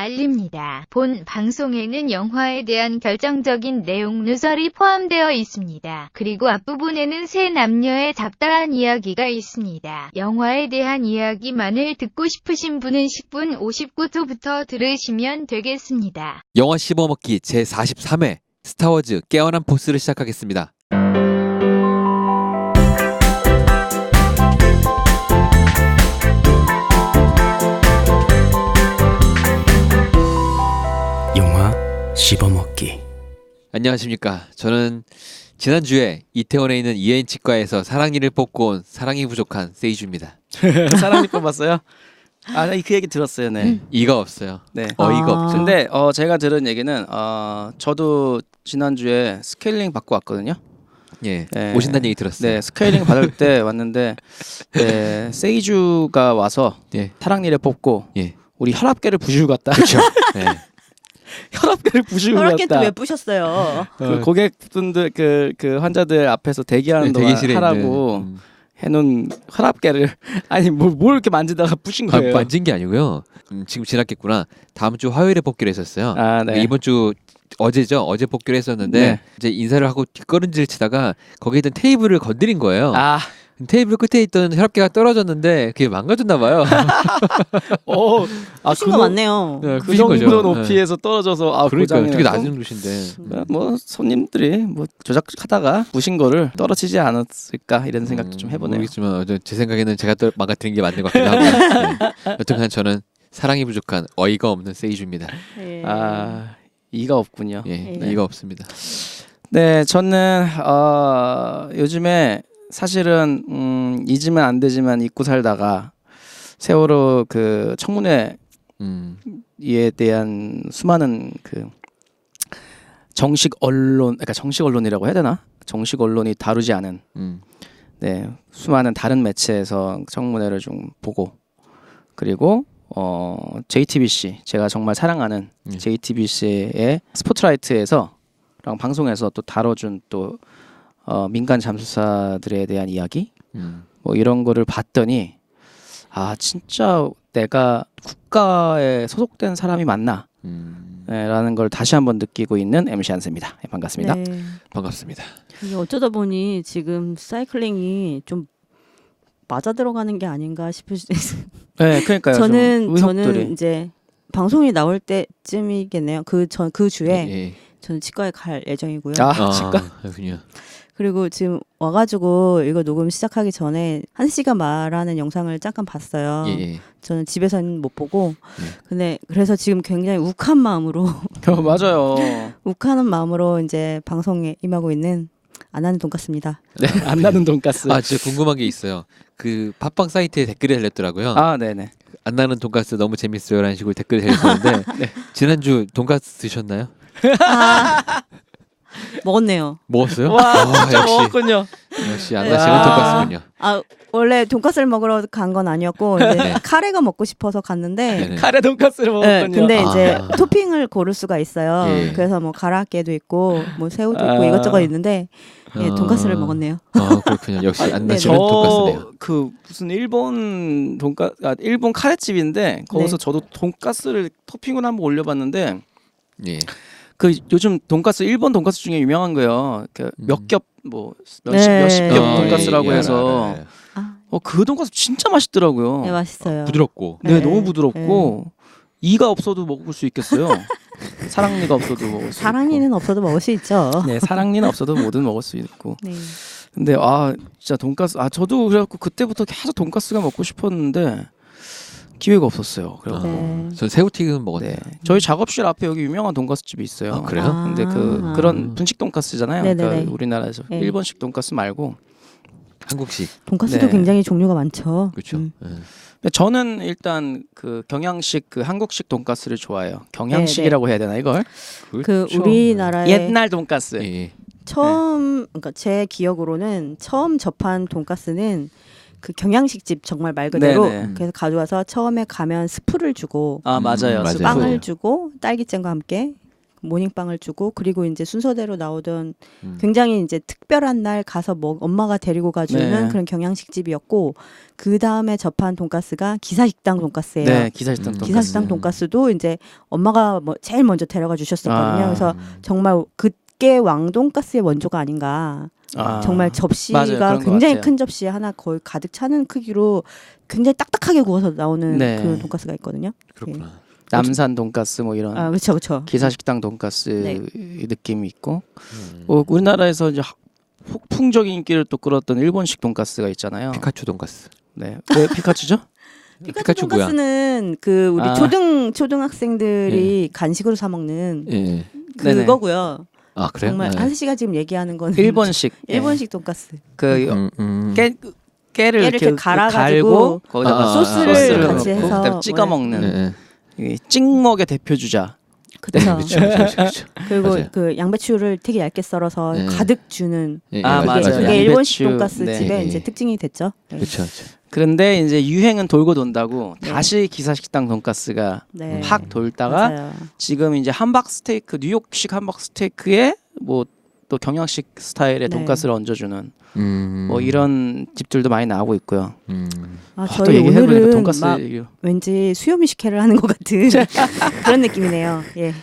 알립니다. 본 방송에는 영화에 대한 결정적인 내용 누설이 포함되어 있습니다. 그리고 앞부분에는 세 남녀의 잡다한 이야기가 있습니다. 영화에 대한 이야기만을 듣고 싶으신 분은 10분 59초부터 들으시면 되겠습니다. 영화 씹어먹기 제43회 스타워즈 깨어난 포스를 시작하겠습니다. 영화 씹어먹기. 안녕하십니까. 저는 지난주에 이태원에 있는 이혜인 치과에서 사랑니를 뽑고 온 사랑이 부족한 세이주입니다. 사랑니 뽑았어요? 아, 나 그 얘기 들었어요. 네. 이가 없어요. 네. 어이가 없죠. 근데 제가 들은 얘기는 저도 지난주에 스케일링 받고 왔거든요. 예, 네. 오신다는 얘기 들었어요. 네, 스케일링 받을 때 왔는데 네, 세이주가 와서 예, 사랑니를 뽑고 예, 우리 혈압계를 부시고 갔다. 그렇죠. 네. 혈압계를 부시고 혈압계는 갔다. 왜 부셨어요? 그 고객분들 그 환자들 앞에서 대기하는 동안 대기실에 하라고 있는, 해놓은 혈압계를 아니 뭘 이렇게 만지다가 부신 거예요. 만진 게 아니고요. 지금 지났겠구나. 다음 주 화요일에 복귀를 했었어요. 아, 네. 이번 주 어제죠. 어제 복귀를 했었는데 네. 이제 인사를 하고 뒷걸음질 치다가 거기에 있던 테이블을 건드린 거예요. 아, 테이블 끝에 있던 혈압계가 떨어졌는데 그게 망가졌나 봐요. 부신 거 맞네요. 네, 그 부신 거죠. 정도 높이에서 떨어져서 그러니까 고장이 되게 나고. 낮은 곳인데. 뭐 손님들이 뭐 조작하다가 부신 거를 떨어지지 않았을까 이런 생각도 좀 해보네요. 모르겠지만 제 생각에는 제가 또 망가뜨린 게 맞는 것 같기도 하고. 네. 여튼간 저는 사랑이 부족한 어이가 없는 세이주입니다. 예. 아, 이가 없군요. 예, 네. 이가 없습니다. 네, 저는 요즘에 사실은 잊으면 안 되지만 잊고 살다가 세월호 그 청문회에 대한 수많은 그 정식 언론이라고 해야 되나? 정식 언론이 다루지 않은 네, 수많은 다른 매체에서 청문회를 좀 보고 그리고 JTBC 제가 정말 사랑하는 JTBC의 스포트라이트에서 방송에서 또 다뤄준 또 민간 잠수사들에 대한 이야기 뭐 이런 거를 봤더니 아 진짜 내가 국가에 소속된 사람이 맞나 네, 라는 걸 다시 한번 느끼고 있는 MC 한세입니다. 네, 반갑습니다. 네. 반갑습니다. 이게 어쩌다 보니 지금 사이클링이 좀 맞아 들어가는 게 아닌가 싶을 수 있어요. 네, 그러니까요. 저는 이제 방송이 나올 때쯤이겠네요. 그 주에 예. 저는 치과에 갈 예정이고요. 치과. 그렇군요. 그리고 지금 와가지고 이거 녹음 시작하기 전에 한 씨가 말하는 영상을 잠깐 봤어요. 예. 저는 집에서는 못 보고 근데 그래서 지금 굉장히 욱한 마음으로 맞아요. 욱하는 마음으로 이제 방송에 임하고 있는 안 하는 돈까스입니다. 네, 안 나는 돈가스. 아, 진짜 궁금한 게 있어요. 그 팟빵 사이트에 댓글이 달렸더라고요. 아, 네네. 안 나는 돈가스 너무 재밌어요라는 식으로 댓글이 달렸는데 네. 지난주 돈가스 드셨나요? 먹었네요. 먹었어요? 와, 진짜 역시 먹었군요. 역시 안 나시는 돈가스군요. 아 원래 돈까스를 먹으러 간 건 아니었고 이제 네. 카레가 먹고 싶어서 갔는데 네네. 카레 돈가스를 네, 먹었군요. 근데 이제 아. 토핑을 고를 수가 있어요. 예. 그래서 뭐 가라아깨도 있고 뭐 새우도 있고 이것저것 있는데 예, 돈까스를 먹었네요. 그렇군요. 역시 안 네네. 나시는 돈가스네요. 그 무슨 일본 일본 카레집인데 거기서 네. 저도 돈가스를 토핑을 한번 올려봤는데 예. 그 요즘 돈가스 일본 돈가스 중에 유명한 거예요. 그 몇 겹 뭐 몇십 네. 겹 아, 돈가스라고 예, 해서 알아요. 아, 그 돈가스 진짜 맛있더라고요. 네 맛있어요. 부드럽고. 네, 네. 너무 부드럽고 이가 없어도 먹을 수 있겠어요. 사랑니가 없어도 먹을 수 사랑니는 없어도 먹을 수 있죠. 있고. 네, 사랑니는 없어도 뭐든 먹을 수 있고. 네. 근데 진짜 돈가스 저도 그래갖고 그때부터 계속 돈가스가 먹고 싶었는데 기회가 없었어요. 그래서 네. 전 새우튀김 먹었네요. 네. 저희 작업실 앞에 여기 유명한 돈가스 집이 있어요. 아, 그래요? 아. 근데 그런 분식 돈가스잖아요. 네네네. 그러니까 우리나라에서 네. 일본식 돈가스 말고. 한국식. 돈까스도 네. 굉장히 종류가 많죠. 그렇죠. 근데 저는 일단 그 경양식 그 한국식 돈가스를 좋아해요. 경양식이라고 해야 되나 이걸? 그 그렇죠. 우리나라의 옛날 돈가스. 예. 처음 그러니까 제 기억으로는 처음 접한 돈가스는 그 경양식 집 정말 말 그대로 네네. 그래서 가져와서 처음에 가면 스프를 주고 맞아요. 맞아요. 스프. 빵을 주고 딸기잼과 함께 모닝빵을 주고 그리고 이제 순서대로 나오던 음. 굉장히 이제 특별한 날 가서 엄마가 데리고 가주는 네. 그런 경양식집이었고 그 다음에 접한 돈가스가 기사식당 돈가스예요. 네, 기사식당 돈가스. 기사식당 돈가스도 이제 엄마가 제일 먼저 데려가 주셨었거든요. 아. 그래서 정말 그게 왕돈가스의 원조가 아닌가. 아. 정말 맞아요. 접시가 그런 것 굉장히 같아요. 큰 접시에 하나 거의 가득 차는 크기로 굉장히 딱딱하게 구워서 나오는 네. 그 돈가스가 있거든요. 그렇구나. 남산 돈가스 뭐 이런 아, 그렇죠, 그렇죠. 기사식당 돈가스 네. 느낌이 있고 우리나라에서 이제 폭풍적인 인기를 또 끌었던 일본식 돈가스가 있잖아요. 피카츄 돈가스. 네. 왜 피카츄죠? 피카츄 뭐야? 돈가스는 그 우리 아. 초등학생들이 간식으로 사 먹는 예. 네네. 그거고요. 아 그래요? 정말 네. 한스 씨가 지금 얘기하는 거는 일본식. 일본식 돈가스. 그 깨. 깨를 이렇게 갈아가지고 갈고 거기다가 소스를 넣고 같이 해서 그다음에 찍어 뭐 먹는 네. 이 찍먹의 대표 주자. 그렇죠. 그렇죠. 그리고 맞아요. 그 양배추를 되게 얇게 썰어서 네. 가득 주는 예, 아, 맞아요. 그게 양배추. 일본식 돈가스 네. 집의 예, 이제 예. 특징이 됐죠. 네. 그렇죠. 그런데 이제 유행은 돌고 돈다고 네. 다시 기사식당 돈가스가 네. 확 돌다가 맞아요. 지금 이제 함박 스테이크 뉴욕식 함박 스테이크에 뭐 또 경양식 스타일의 네. 돈가스를 얹어주는 음. 뭐 이런 집들도 많이 나오고 있고요. 아, 또 저희 얘기해보니까 오늘은 돈가스 막 얘기. 왠지 수요미 식회를 하는 것 같은 그런 느낌이네요. 예.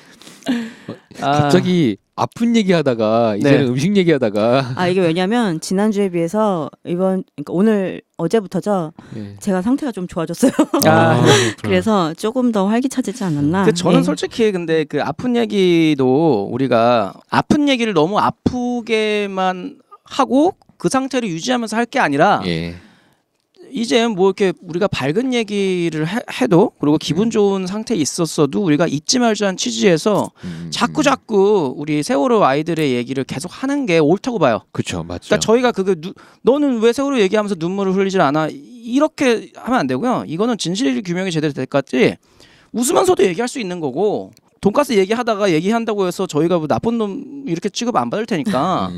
갑자기 아픈 얘기하다가 이제는 네. 음식 얘기하다가 아 이게 왜냐면 지난주에 비해서 그러니까 오늘 어제부터죠. 예. 제가 상태가 좀 좋아졌어요. 아, 그래서 조금 더 활기차지지 않았나. 그 저는 예. 솔직히 근데 그 아픈 얘기도 우리가 아픈 얘기를 너무 아프게만 하고 그 상태를 유지하면서 할 게 아니라 예. 이제 뭐 이렇게 우리가 밝은 얘기를 해도 그리고 기분 좋은 상태에 있었어도 우리가 잊지 말자는 취지에서 자꾸 우리 세월호 아이들의 얘기를 계속 하는 게 옳다고 봐요. 그렇죠, 맞죠. 그러니까 저희가 너는 왜 세월호 얘기하면서 눈물을 흘리질 않아 이렇게 하면 안 되고요. 이거는 진실 규명이 제대로 될 때까지 웃으면서도 얘기할 수 있는 거고 돈가스 얘기하다가 얘기한다고 해서 저희가 뭐 나쁜 놈 이렇게 취급 안 받을 테니까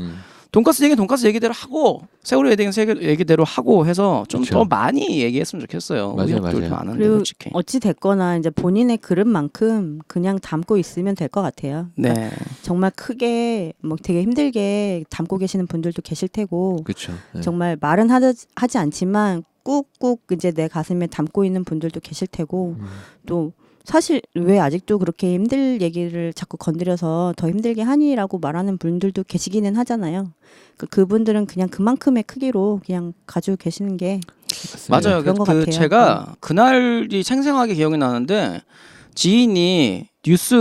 돈가스 얘기는 돈가스 얘기대로 하고 세월호 얘기는 얘기대로 하고 해서 좀 그쵸. 더 많이 얘기했으면 좋겠어요. 맞아요, 의욕도 맞아요. 많은데 그리고 솔직히. 어찌 됐거나 이제 본인의 그릇만큼 그냥 담고 있으면 될 것 같아요. 그러니까 네. 정말 크게 뭐 되게 힘들게 담고 계시는 분들도 계실 테고 그렇죠. 예. 정말 말은 하지 않지만 꾹꾹 이제 내 가슴에 담고 있는 분들도 계실 테고 또 사실 왜 아직도 그렇게 힘들 얘기를 자꾸 건드려서 더 힘들게 하니라고 말하는 분들도 계시기는 하잖아요. 그분들은 그냥 그만큼의 크기로 그냥 가지고 계시는 게 맞습니다. 맞아요. 그런 것 같아요. 제가 그날이 생생하게 기억이 나는데 지인이 뉴스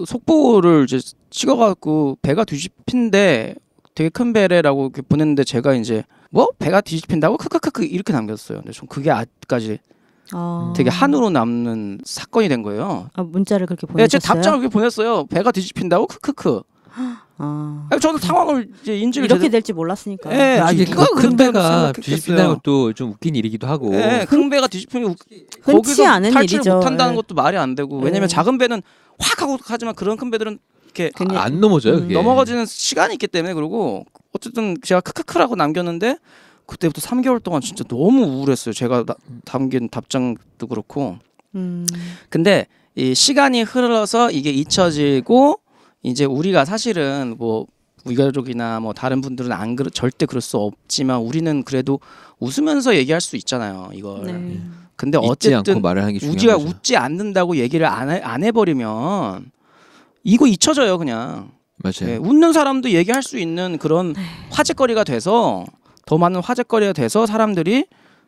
속보를 이제 찍어갖고 배가 뒤집힌데 되게 큰 배래라고 이렇게 보냈는데 제가 이제 뭐 배가 뒤집힌다고 크크크크 이렇게 남겼어요. 근데 전 그게 아직까지 되게 한으로 남는 사건이 된 거예요. 아, 문자를 그렇게 네, 보내셨어요? 제 답장을 그렇게 보냈어요. 배가 뒤집힌다고 크크크. 아, 저는 상황을 이제 인지를 이렇게 제대로. 될지 몰랐으니까. 예, 솔직히 누가 큰 그렇게 배가 생각했겠어요. 뒤집힌다는 것도 좀 웃긴 일이기도 하고. 네, 큰 배가 뒤집히니 흔치 거기서 않은 탈출을 일이죠. 못한다는 예. 것도 말이 안 되고 왜냐면 예. 작은 배는 확 하고 하지만 그런 큰 배들은 이렇게 그냥 안 넘어져요. 그게. 넘어가지는 시간이 있기 때문에 그리고 어쨌든 제가 크크크라고 남겼는데 그때부터 3개월 동안 진짜 너무 우울했어요. 제가 담긴 답장도 그렇고. 근데 이 시간이 흘러서 이게 잊혀지고 이제 우리가 사실은 뭐 위가족이나 뭐 다른 분들은 절대 그럴 수 없지만 우리는 그래도 웃으면서 얘기할 수 있잖아요. 이걸. 네. 근데 잊지 않고 어쨌든 말을 하는 게 중요한 우리가 거죠. 웃지 않는다고 얘기를 안 해버리면 이거 잊혀져요 그냥. 맞아요. 네, 웃는 사람도 얘기할 수 있는 그런 화제거리가 돼서 더 많은 화제거리가 돼서 사람들이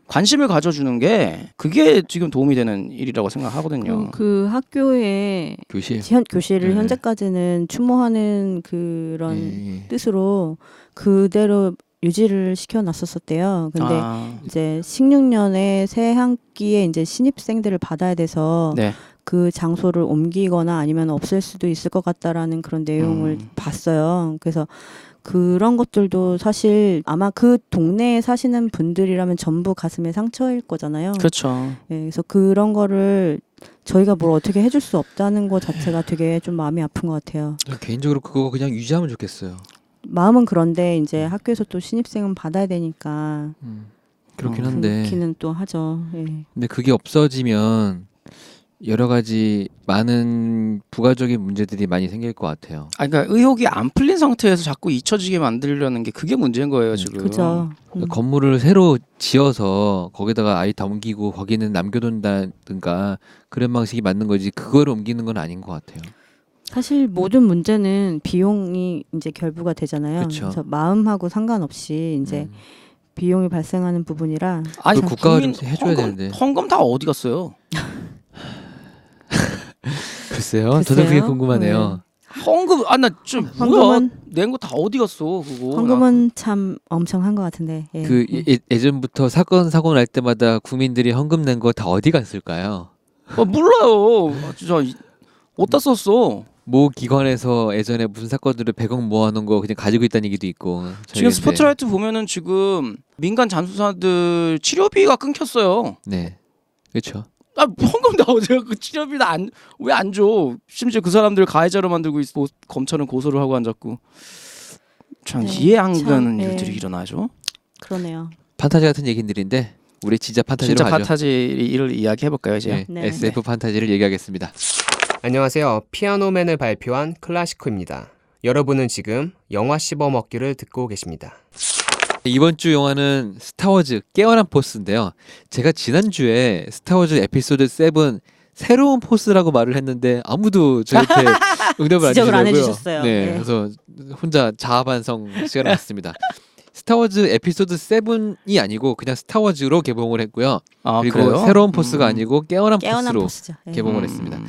관심을 가져주는 게 그게 지금 도움이 되는 일이라고 생각하거든요. 그 학교에 교실. 교실을 네. 현재까지는 추모하는 그런 예. 뜻으로 그대로 유지를 시켜놨었대요. 근데 아, 이제 16년에 새 한 학기에 이제 신입생들을 받아야 돼서 네. 그 장소를 옮기거나 아니면 없앨 수도 있을 것 같다라는 그런 내용을 봤어요. 그래서 그런 것들도 사실 아마 그 동네에 사시는 분들이라면 전부 가슴에 상처일 거잖아요. 그렇죠. 예, 그래서 그런 거를 저희가 뭘 어떻게 해줄 수 없다는 것 자체가 되게 좀 마음이 아픈 것 같아요. 저는 개인적으로 그거 그냥 유지하면 좋겠어요. 마음은 그런데 이제 학교에서 또 신입생은 받아야 되니까 그렇긴 한데. 그렇기는 또 하죠. 예. 근데 그게 없어지면 여러 가지 많은 부가적인 문제들이 많이 생길 것 같아요. 그러니까 의혹이 안 풀린 상태에서 자꾸 잊혀지게 만들려는 게 그게 문제인 거예요 지금. 그죠. 건물을 새로 지어서 거기다가 아이 다 옮기고 거기는 남겨둔다든가 그런 방식이 맞는 거지 그걸 옮기는 건 아닌 것 같아요. 사실 모든 문제는 비용이 이제 결부가 되잖아요. 그쵸. 그래서 마음하고 상관없이 이제 비용이 발생하는 부분이라 아니 그걸 국가가 좀 국민 해줘야 헌금, 되는데. 헌금 다 어디 갔어요? 글쎄요. 저도 그게 글쎄요. 궁금하네요. 헌금 나 뭐야 헌금은 낸 거 다 어디 갔어 그거? 헌금은 참 엄청 한 것 같은데. 예. 그 예전부터 사고 날 때마다 국민들이 헌금 낸 거 다 어디 갔을까요? 몰라요. 진짜 어디다 썼어? 모 기관에서 예전에 무슨 사건들을 100억 모아놓은 거 그냥 가지고 있다는 얘기도 있고. 지금 저희가 스포트라이트 보면은 지금 민간 잠수사들 치료비가 끊겼어요. 네, 그렇죠. 헌금 다 어디 갔고 치료비 왜 안 줘? 심지어 그 사람들 가해자로 만들고 있고 검찰은 고소를 하고 앉았고 참 네, 이해 안 참, 가는 예. 일들이 일어나죠. 그러네요. 판타지 같은 얘기들인데 우리 진짜 판타지로 진짜 가죠. 판타지를 이야기해 볼까요 이제? 네, 네. SF 판타지를 얘기하겠습니다. 안녕하세요. 피아노맨을 발표한 클라시코입니다. 여러분은 지금 영화 씹어먹기를 듣고 계십니다. 이번 주 영화는 스타워즈 깨어난 포스인데요. 제가 지난주에 스타워즈 에피소드 7 새로운 포스라고 말을 했는데 아무도 저한테 응답을 안 지적을 안 해주더라고요. 해주셨어요. 네, 네. 그래서 혼자 자아반성 시간을 갖습니다. 스타워즈 에피소드 7이 아니고 그냥 스타워즈로 개봉을 했고요. 그리고 그래요? 새로운 포스가 아니고 깨어난 깨어난 포스로 포스죠. 예. 개봉을 했습니다.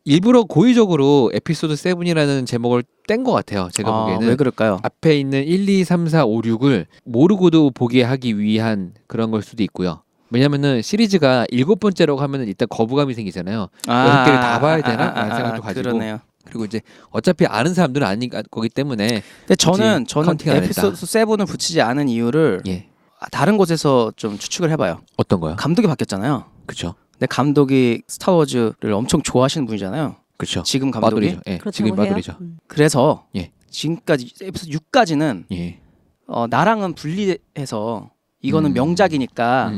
일부러 고의적으로 에피소드 7이라는 제목을 뗀 것 같아요. 제가 보기에는. 왜 그럴까요? 앞에 있는 1, 2, 3, 4, 5, 6을 모르고도 보게 하기 위한 그런 걸 수도 있고요. 왜냐면은 시리즈가 7번째라고 하면은 일단 거부감이 생기잖아요. 6개를 다 봐야 되나? 라는 생각도 가지고. 그러네요. 그리고 이제 어차피 아는 사람들은 아닌 거기 때문에 근데 저는 카운팅 안 했다. 에피소드 7을 붙이지 않은 이유를 예. 다른 곳에서 좀 추측을 해봐요. 어떤 거요? 감독이 바뀌었잖아요. 그렇죠. 근데 감독이 스타워즈를 엄청 좋아하시는 분이잖아요. 그렇죠. 지금 감독이. 마돌이죠. 예. 그렇다고 지금 해요? 마돌이죠. 그래서 예. 지금까지 에피소드 6까지는 예. 나랑은 분리해서 이거는 음. 명작이니까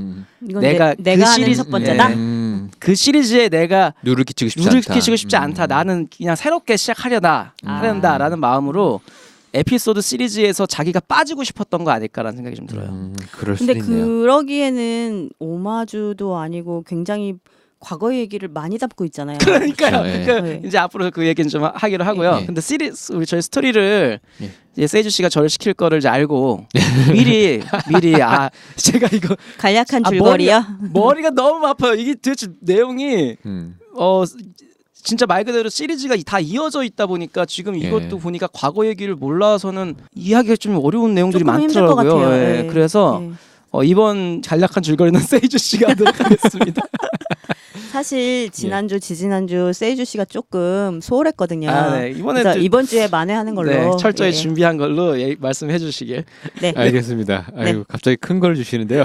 이건 내가 내가 그 하는 시리즈- 첫 번째다. 그 시리즈에 내가 누를 끼치고 싶지 누를 않다. 끼치고 싶지 않다. 나는 그냥 새롭게 하려다라는 마음으로 에피소드 시리즈에서 자기가 빠지고 싶었던 거 아닐까라는 생각이 좀 들어요. 그럴 수도 근데 있네요. 그러기에는 오마주도 아니고 굉장히 과거 얘기를 많이 담고 있잖아요. 그러니까요. 그렇죠, 예. 네. 이제 앞으로 그 얘기는 좀 하기로 하고요. 예. 근데 우리 저희 스토리를 예. 이제 세이주 씨가 저를 시킬 거를 이제 알고 미리 제가 이거 간략한 아, 줄거리요. 머리가 너무 아파요. 이게 도대체 내용이 진짜 말 그대로 시리즈가 다 이어져 있다 보니까 지금 이것도 예. 보니까 과거 얘기를 몰라서는 이해하기가 좀 어려운 내용들이 조금 힘들 것 많더라고요. 같아요. 예. 예. 그래서 예. 이번 간략한 줄거리는 세이주 씨가 하도록 하겠습니다. 사실 지난주, 지지난주 세이주 씨가 조금 소홀했거든요. 네. 이번에 그래서 이번 주에 만회하는 걸로. 네, 철저히 예. 준비한 걸로 말씀해 주시길. 네. 알겠습니다. 아이고 갑자기 큰 걸 주시는데요.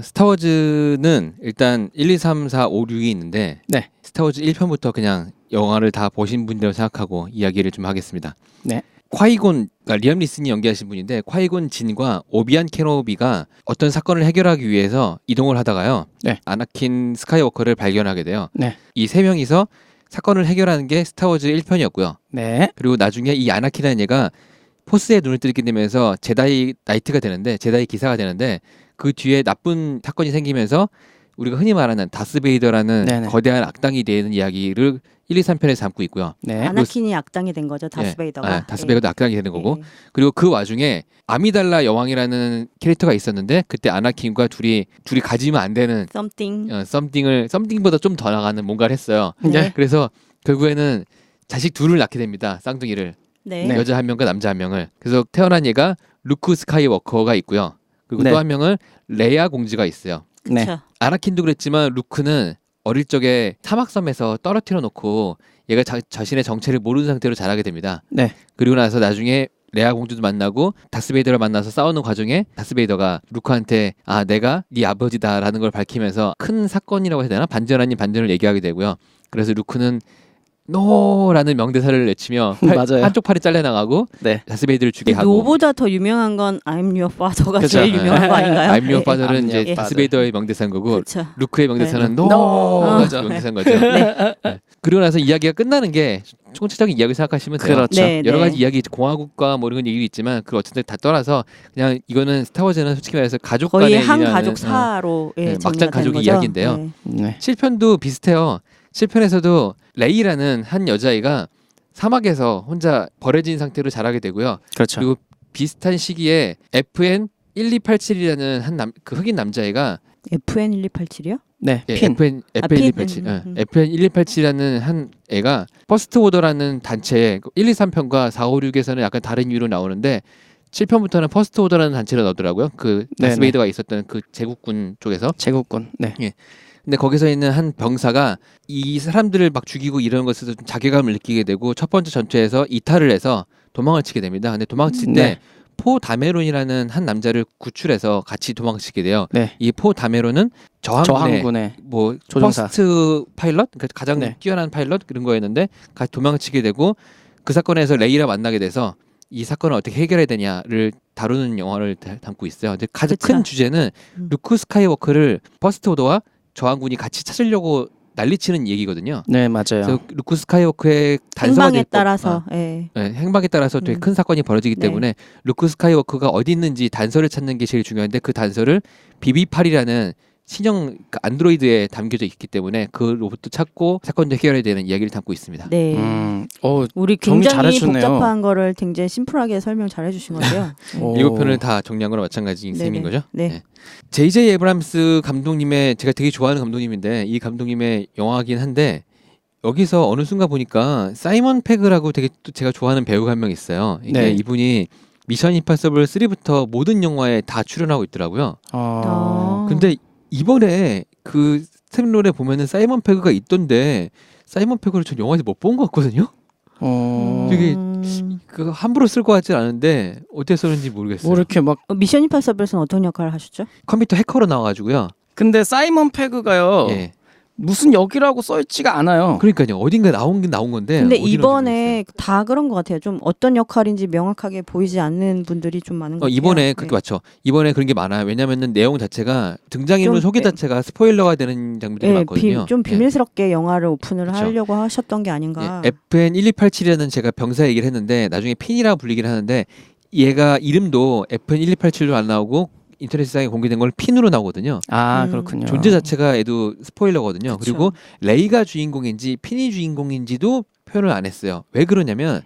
스타워즈는 일단 1, 2, 3, 4, 5, 6이 있는데 네. 스타워즈 1편부터 그냥 영화를 다 보신 분이라고 생각하고 이야기를 좀 하겠습니다. 네. 콰이곤, 그러니까 리암 리슨이 연기하신 분인데 콰이곤 진과 오비안 케노비가 어떤 사건을 해결하기 위해서 이동을 하다가요. 네. 아나킨 스카이워커를 발견하게 돼요. 네. 이 세 명이서 사건을 해결하는 게 스타워즈 1편이었고요. 네. 그리고 나중에 이 아나킨이라는 얘가 포스에 눈을 뜨게 되면서 제다이 나이트가 되는데 제다이 기사가 되는데 그 뒤에 나쁜 사건이 생기면서 우리가 흔히 말하는 다스베이더라는 네네. 거대한 악당이 되는 이야기를 1, 2, 3편에서 담고 있고요. 네. 아나킨이 악당이 된 거죠. 다스베이더가. 다스베이더도 악당이 되는 거고. 예. 그리고 그 와중에 아미달라 여왕이라는 캐릭터가 있었는데 그때 아나킨과 둘이 가지면 안 되는 something. 썸띵보다 좀 더 나가는 뭔가를 했어요. 네. 그래서 결국에는 자식 둘을 낳게 됩니다. 쌍둥이를. 네. 네. 여자 한 명과 남자 한 명을. 그래서 태어난 얘가 루크 스카이워커가 있고요. 그리고 네. 또 한 명은 레아 공주가 있어요. 네. 그렇죠. 아나킨도 그랬지만 루크는 어릴 적에 사막섬에서 떨어뜨려 놓고 얘가 자신의 정체를 모르는 상태로 자라게 됩니다. 네. 그리고 나서 나중에 레아 공주도 만나고 다스베이더를 만나서 싸우는 과정에 다스베이더가 루크한테 내가 네 아버지다라는 걸 밝히면서 큰 사건이라고 해야 되나? 반전 아닌 반전을 얘기하게 되고요. 그래서 루크는 노라는 명대사를 외치며 맞아요. 한쪽 팔이 잘려나가고 네. 다스베이드를 죽게 하고. 노보다 더 유명한 건 I'm Your Father가 그쵸. 제일 유명한 거 아닌가요? I'm Your Father는 이제 예. 다스베이더의 명대사인 거고 그렇죠. 루크의 명대사는 네. 노가 맞아. 명대사인 거죠. 네. 그리고 나서 이야기가 끝나는 게 총체적인 이야기 생각하시면 돼요. 그렇죠. 네, 여러 네. 가지 이야기 공화국과 뭐 이런 얘기도 있지만 그 어쨌든 다 떠나서 그냥 이거는 스타워즈는 솔직히 말해서 가족 거의 간의 한 일이라는, 가족사로 네, 정리가 막장 되는 가족의 거죠. 이야기인데요. 네. 네. 7편도 비슷해요. 7편에서도 레이라는 한 여자아이가 사막에서 혼자 버려진 상태로 자라게 되고요. 그렇죠. 그리고 비슷한 시기에 FN 1287이라는 그 흑인 남자애가 FN 1287이요? 네. 예, 핀. FN 핀? 1287, FN 1287이라는 한 애가 퍼스트 오더라는 단체에 1, 2, 3편과 4, 5, 6에서는 약간 다른 이유로 나오는데 7편부터는 퍼스트 오더라는 단체를 넣더라고요. 그 네네. 다스베이더가 있었던 그 제국군 쪽에서. 제국군. 네. 근데 거기서 있는 한 병사가 이 사람들을 막 죽이고 이런 것에서 좀 자괴감을 느끼게 되고 첫 번째 전투에서 이탈을 해서 도망을 치게 됩니다. 근데 도망칠 때 네. 포 다메론이라는 한 남자를 구출해서 같이 도망치게 돼요. 네. 이 포 다메론은 저항군의 뭐 조종사. 퍼스트 파일럿, 그러니까 가장 네. 뛰어난 파일럿 그런 거였는데 같이 도망치게 되고 그 사건에서 레이라 만나게 돼서 이 사건을 어떻게 해결해야 되냐를 다루는 영화를 담고 있어요. 근데 가장 그쵸. 큰 주제는 루크 스카이워커를 퍼스트 오더와 저항군이 같이 찾으려고 난리치는 얘기거든요. 네, 맞아요. 그래서 루크 스카이워커의 단서가 행방에 될 법- 따라서 예. 네, 행방에 따라서 되게 큰 사건이 벌어지기 네. 때문에 루크 스카이워커가 어디 있는지 단서를 찾는 게 제일 중요한데 그 단서를 BB8이라는 신형 그 안드로이드에 담겨져 있기 때문에 그 로봇도 찾고 사건도 해결해야 되는 이야기를 담고 있습니다. 네. 우리 정리 굉장히 잘해주네요. 복잡한 거를 굉장히 심플하게 설명 잘 해주신 건데요. 오. 7편을 다 정리한 거랑 마찬가지인 네네. 셈인 거죠. 네. J.J. 에브람스 감독님의 제가 되게 좋아하는 감독님인데 이 감독님의 영화긴 한데 여기서 어느 순간 보니까 사이먼 페그라고 되게 또 제가 좋아하는 배우가 한 명 있어요. 이게 네. 이분이 미션 임파서블 3부터 모든 영화에 다 출연하고 있더라고요. 근데 이번에 그 스탭롤에 보면은 사이먼 페그가 있던데 사이먼 페그를 전 영화에서 못 본 것 같거든요. 되게 그 함부로 쓸 것 같진 않은데 어디서 그런지 모르겠어요. 뭐 이렇게 막 미션 임파서블에서는 어떤 역할을 하셨죠? 컴퓨터 해커로 나와가지고요. 근데 사이먼 페그가요. 예. 무슨 역이라고 써 있지가 않아요. 그러니까요. 어딘가 나온 건데. 근데 어디론지 이번에 다 그런 것 같아요. 좀 어떤 역할인지 명확하게 보이지 않는 분들이 좀 많은 것 같아요. 이번에 그렇게 맞죠. 이번에 그런 게 많아요. 왜냐면은 내용 자체가 등장인물 좀, 소개 네. 자체가 스포일러가 되는 장면들이 많거든요. 좀 비밀스럽게 영화를 오픈을 그쵸. 하려고 하셨던 게 아닌가. FN 1287이라는 제가 병사 얘기를 했는데 나중에 핀이라고 불리긴 하는데 얘가 이름도 FN 1287로 안 나오고 인터넷상에 공개된 걸 핀으로 나오거든요. 아, 음. 그렇군요. 존재 자체가 애도 스포일러거든요. 그쵸. 그리고 레이가 주인공인지 핀이 주인공인지도 표현을 안 했어요. 왜 그러냐면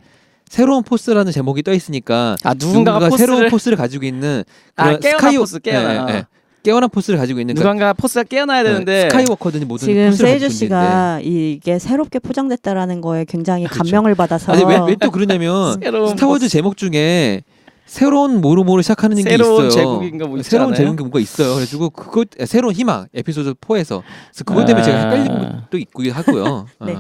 새로운 포스라는 제목이 떠 있으니까 누군가가 새로운 포스를 포스를 가지고 있는 깨어난 스카이 포스, 깨어난. 깨어난 포스를 가지고 있는 누군가 포스가 깨어나야 되는데 스카이워커든지 모든 지금 포스를 세이주 가지고 씨가 이게 새롭게 포장됐다라는 거에 굉장히 그렇죠. 감명을 받아서 아니 왜 또 그러냐면 새로운 스타워즈 포스. 제목 중에 새로운 뭐로뭐로 시작하는 게 새로운 있어요. 제국인가 뭐 있지 새로운 않아요? 제국인가 뭔가 있어요. 그래가지고 그거 새로운 희망 에피소드 4에서 그래서 그것 때문에 제가 헷갈린 것도 있고 하고요. 네.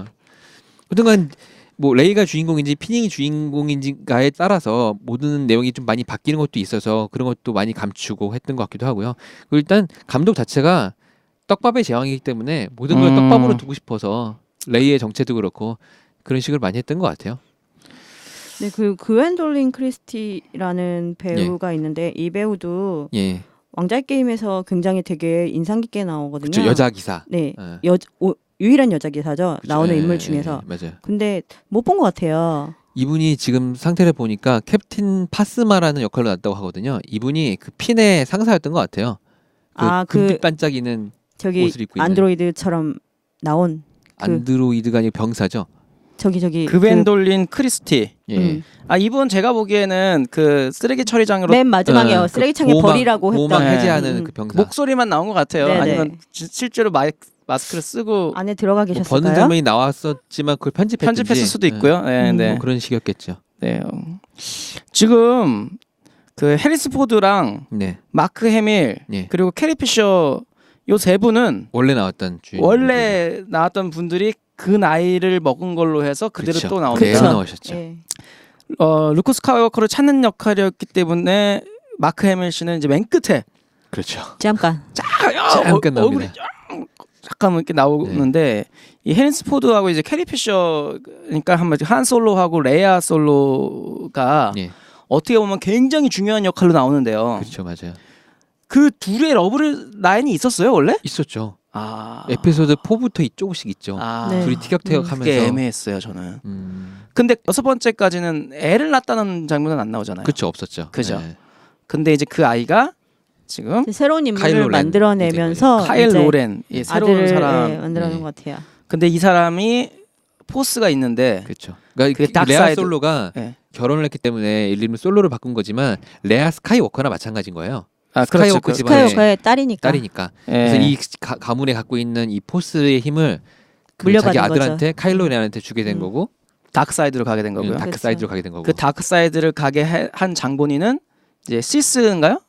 그동안 뭐 레이가 주인공인지 피닝이 주인공인지가에 따라서 모든 내용이 좀 많이 바뀌는 것도 있어서 그런 것도 많이 감추고 했던 것 같기도 하고요. 그리고 일단 감독 자체가 떡밥의 제왕이기 때문에 모든 걸 떡밥으로 두고 싶어서 레이의 정체도 그렇고 그런 식으로 많이 했던 것 같아요. 네, 그 그웬돌린 크리스티라는 배우가 있는데 이 배우도 예, 왕좌의 게임에서 굉장히 되게 인상 깊게 나오거든요. 그렇죠. 여자 기사. 네, 예. 유일한 여자 기사죠. 그쵸. 나오는 예, 인물 예, 중에서. 맞아요. 근데 못 본 것 같아요. 이분이 지금 상태를 보니까 캡틴 파스마라는 역할로 나왔다고 하거든요. 이분이 그 핀의 상사였던 것 같아요. 그 금빛 반짝이는 저기 옷을 입고 있는. 안드로이드처럼 나온 안드로이드가 아니고 병사죠. 저기 그벤돌린 크리스티. 예. 이분 제가 보기에는 그 쓰레기 처리장으로 맨 마지막에 그 쓰레기창에 버리라고 보호막 했던 해제하는 그 병사. 목소리만 나온 것 같아요. 네네. 아니면 실제로 마스크를 쓰고 안에 들어가 뭐 계셨을까요? 버는 장면이 나왔었지만 그걸 편집했든지 편집했을 수도 있고요. 네, 네. 뭐 그런 식이었겠죠. 네. 지금 그 해리스 포드랑 네. 마크 해밀 예. 그리고 캐리 피셔 요 세 분은 원래 나왔던 주인. 원래 나왔던 분들이 그 나이를 먹은 걸로 해서 그대로 그쵸. 또 나옵니다. 그대로 나오셨죠. 예. 루크 스카이워커를 찾는 역할이었기 때문에 마크 해밀 씨는 이제 맨 끝에 그렇죠. 잠깐. 잠깐 나옵니다. 잠깐 이렇게 나오는데 이 해리슨 포드하고 이제 캐리 피셔 그러니까 한 솔로하고 레아 솔로가 예. 어떻게 보면 굉장히 중요한 역할로 나오는데요. 그렇죠, 맞아요. 그 둘의 러브 라인이 있었어요 원래? 있었죠. 아 에피소드 4부터 조금씩 있죠. 네. 둘이 티격태격하면서. 그게 애매했어요 저는. 근데 6번째까지는 애를 낳았다는 장면은 안 나오잖아요. 그렇죠, 없었죠. 그죠. 네. 근데 이제 그 아이가 지금 이제 새로운 인물을 카일 로렌 만들어내면서 카일 이제 로렌 이 새로운 아들을 사람. 만들어낸 네. 것 같아요. 근데 이 사람이 포스가 있는데 그렇죠. 그러니까 그게 레아 닥사이드- 솔로가 네. 결혼을 했기 때문에 이름을 솔로를 바꾼 거지만 레아 스카이워커나 마찬가지인 거예요. 아 스카이워커 그렇죠. 집안에 스카이워커의 딸이니까. 딸이니까. 예. 그래서 이 가문에 갖고 있는 이 포스의 힘을 그 물려받은 자기 아들한테 거죠. 카일로 렌한테 주게 된 거고 다크사이드로 가게 된 거고요. 다크 사이드로 가게 된 거고. 그 다크사이드를 가게 한 장본인은 이제 시스인가요?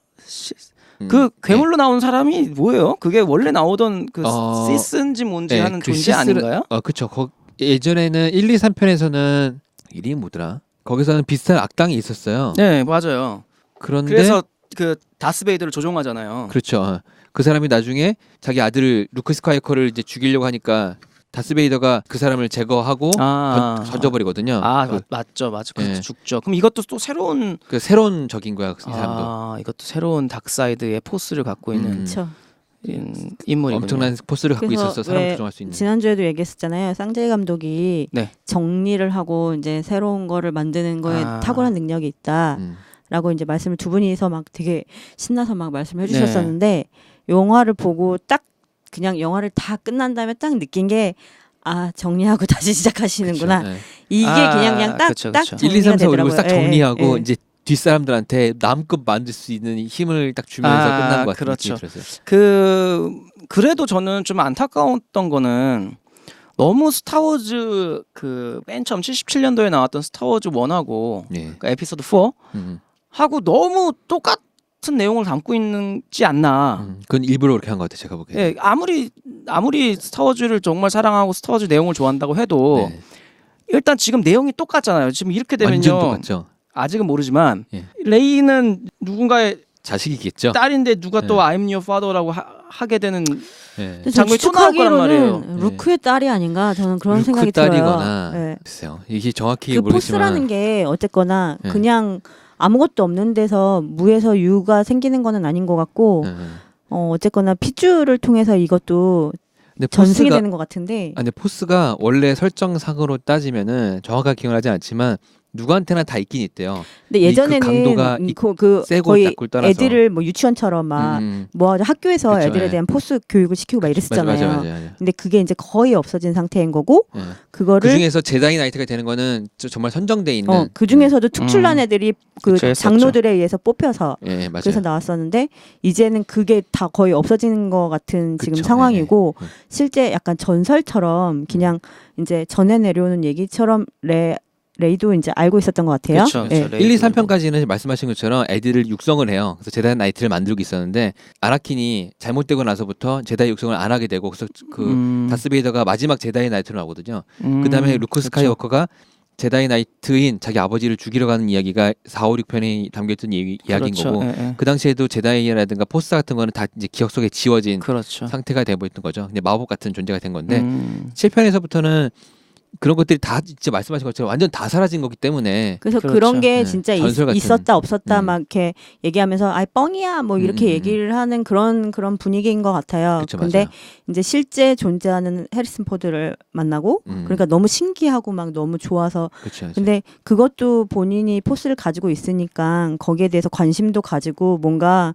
그 괴물로 나온 사람이 뭐예요? 그게 원래 나오던 그 시스인지 뭔지 네, 하는 그 존재 아닌가요? 그렇죠. 예전에는 1, 2, 3편에서는 이름이 뭐더라? 거기서는 비슷한 악당이 있었어요. 네 맞아요. 그런데 그래서 그 다스베이더를 조종하잖아요. 그렇죠. 그 사람이 나중에 자기 아들 루크 스카이워커를 이제 죽이려고 하니까 다스베이더가 그 사람을 제거하고 던져버리거든요. 맞죠. 그래서 예. 죽죠. 그럼 이것도 또 새로운 그 새로운 적인 거야, 이 사람도. 이것도 새로운 다크사이드의 포스를 갖고 있는 그렇죠. 인물이군요. 엄청난 포스를 갖고 그래서 있어서 사람 왜 조종할 수 있는. 지난주에도 얘기했었잖아요. 쌍재희 감독이 네. 정리를 하고 이제 새로운 거를 만드는 거에 탁월한 능력이 있다라고 이제 말씀을 두 분이서 막 되게 신나서 막 말씀해 주셨었는데 영화를 보고 딱 그냥 영화를 다 끝난 다음에 딱 느낀 게 정리하고 다시 시작하시는구나. 그쵸, 네. 이게 그냥 딱 그쵸. 1, 2, 3, 4, 5, 6을 싹 정리하고 예. 이제 뒷사람들한테 마음껏 만들 수 있는 힘을 딱 주면서 끝난 것 같은 그렇죠. 느낌이 들었어요. 그래도 저는 좀 안타까웠던 거는 너무 스타워즈 그 맨 처음 77년도에 나왔던 스타워즈 1하고 네. 그러니까 에피소드 4 하고 너무 똑같은 내용을 담고 있지 않나. 그건 일부러 그렇게 한 것 같아요, 제가 보기에. 예, 아무리 스타워즈를 정말 사랑하고 스타워즈 내용을 좋아한다고 해도 네. 일단 지금 내용이 똑같잖아요. 지금 이렇게 완전 되면요. 똑같죠. 아직은 모르지만 예. 레이는 누군가의 자식이겠죠. 딸인데 누가 또 네. I'm your father라고 하게 되는 네. 근데 장면이 또 나올 거란 말이에요. 추측하기로는 루크의 딸이 아닌가 저는 그런 생각이 루크 딸이거나 들어요. 네. 글쎄요. 이게 정확히 그 모르겠지만 포스라는 게 어쨌거나 네. 그냥 아무것도 없는 데서 무에서 유가 생기는 거는 아닌 것 같고 어쨌거나 핏줄을 통해서 이것도 근데 전승이 포스가 되는 것 같은데 근데 포스가 원래 설정상으로 따지면은 정확하게 기억나지 않지만 누구한테나 다 있긴 있대요. 근데 예전에는 강도가 그 세고 거의 약골 따라서. 애들을 뭐 유치원처럼 막 뭐 학교에서 그쵸, 애들에 예. 대한 포스 교육을 시키고 막 이랬었잖아요. 맞아. 근데 그게 이제 거의 없어진 상태인 거고 예. 그거를 그 중에서 제다이 나이트가 되는 거는 정말 선정돼 있는. 그 중에서도 특출난 애들이 그 그쵸, 했었죠. 장로들에 의해서 뽑혀서 예, 맞아요. 그래서 나왔었는데 이제는 그게 다 거의 없어지는 것 같은 지금 그쵸, 상황이고 네. 실제 약간 전설처럼 그냥 이제 전해 내려오는 얘기처럼 레이도 이제 알고 있었던 것 같아요. 그쵸, 예. 그쵸. 1, 2, 3편까지는 말씀하신 것처럼 애들을 육성을 해요. 그래서 제다이 나이트를 만들고 있었는데 아나킨이 잘못되고 나서부터 제다이 육성을 안 하게 되고 그래서 그 다스베이더가 마지막 제다이 나이트로 나오거든요. 그다음에 루크 스카이워커가 제다이 나이트인 자기 아버지를 죽이러 가는 이야기가 4, 5, 6편에 담겨있던 이야기인 거고 그 당시에도 제다이라든가 포스 같은 거는 다 이제 기억 속에 지워진 그렇죠. 상태가 되어있던 거죠. 근데 마법 같은 존재가 된 건데 7편에서부터는 그런 것들이 다 진짜 말씀하신 것처럼 완전 다 사라진 거기 때문에 그래서 그렇죠. 그런 게 네. 진짜 전설 같은. 있었다 없었다 막 이렇게 얘기하면서 뻥이야 뭐 이렇게 얘기를 하는 그런 분위기인 것 같아요. 그쵸, 근데 맞아요. 이제 실제 존재하는 해리슨 포드를 만나고 그러니까 너무 신기하고 막 너무 좋아서 그쵸. 근데 그것도 본인이 포스를 가지고 있으니까 거기에 대해서 관심도 가지고 뭔가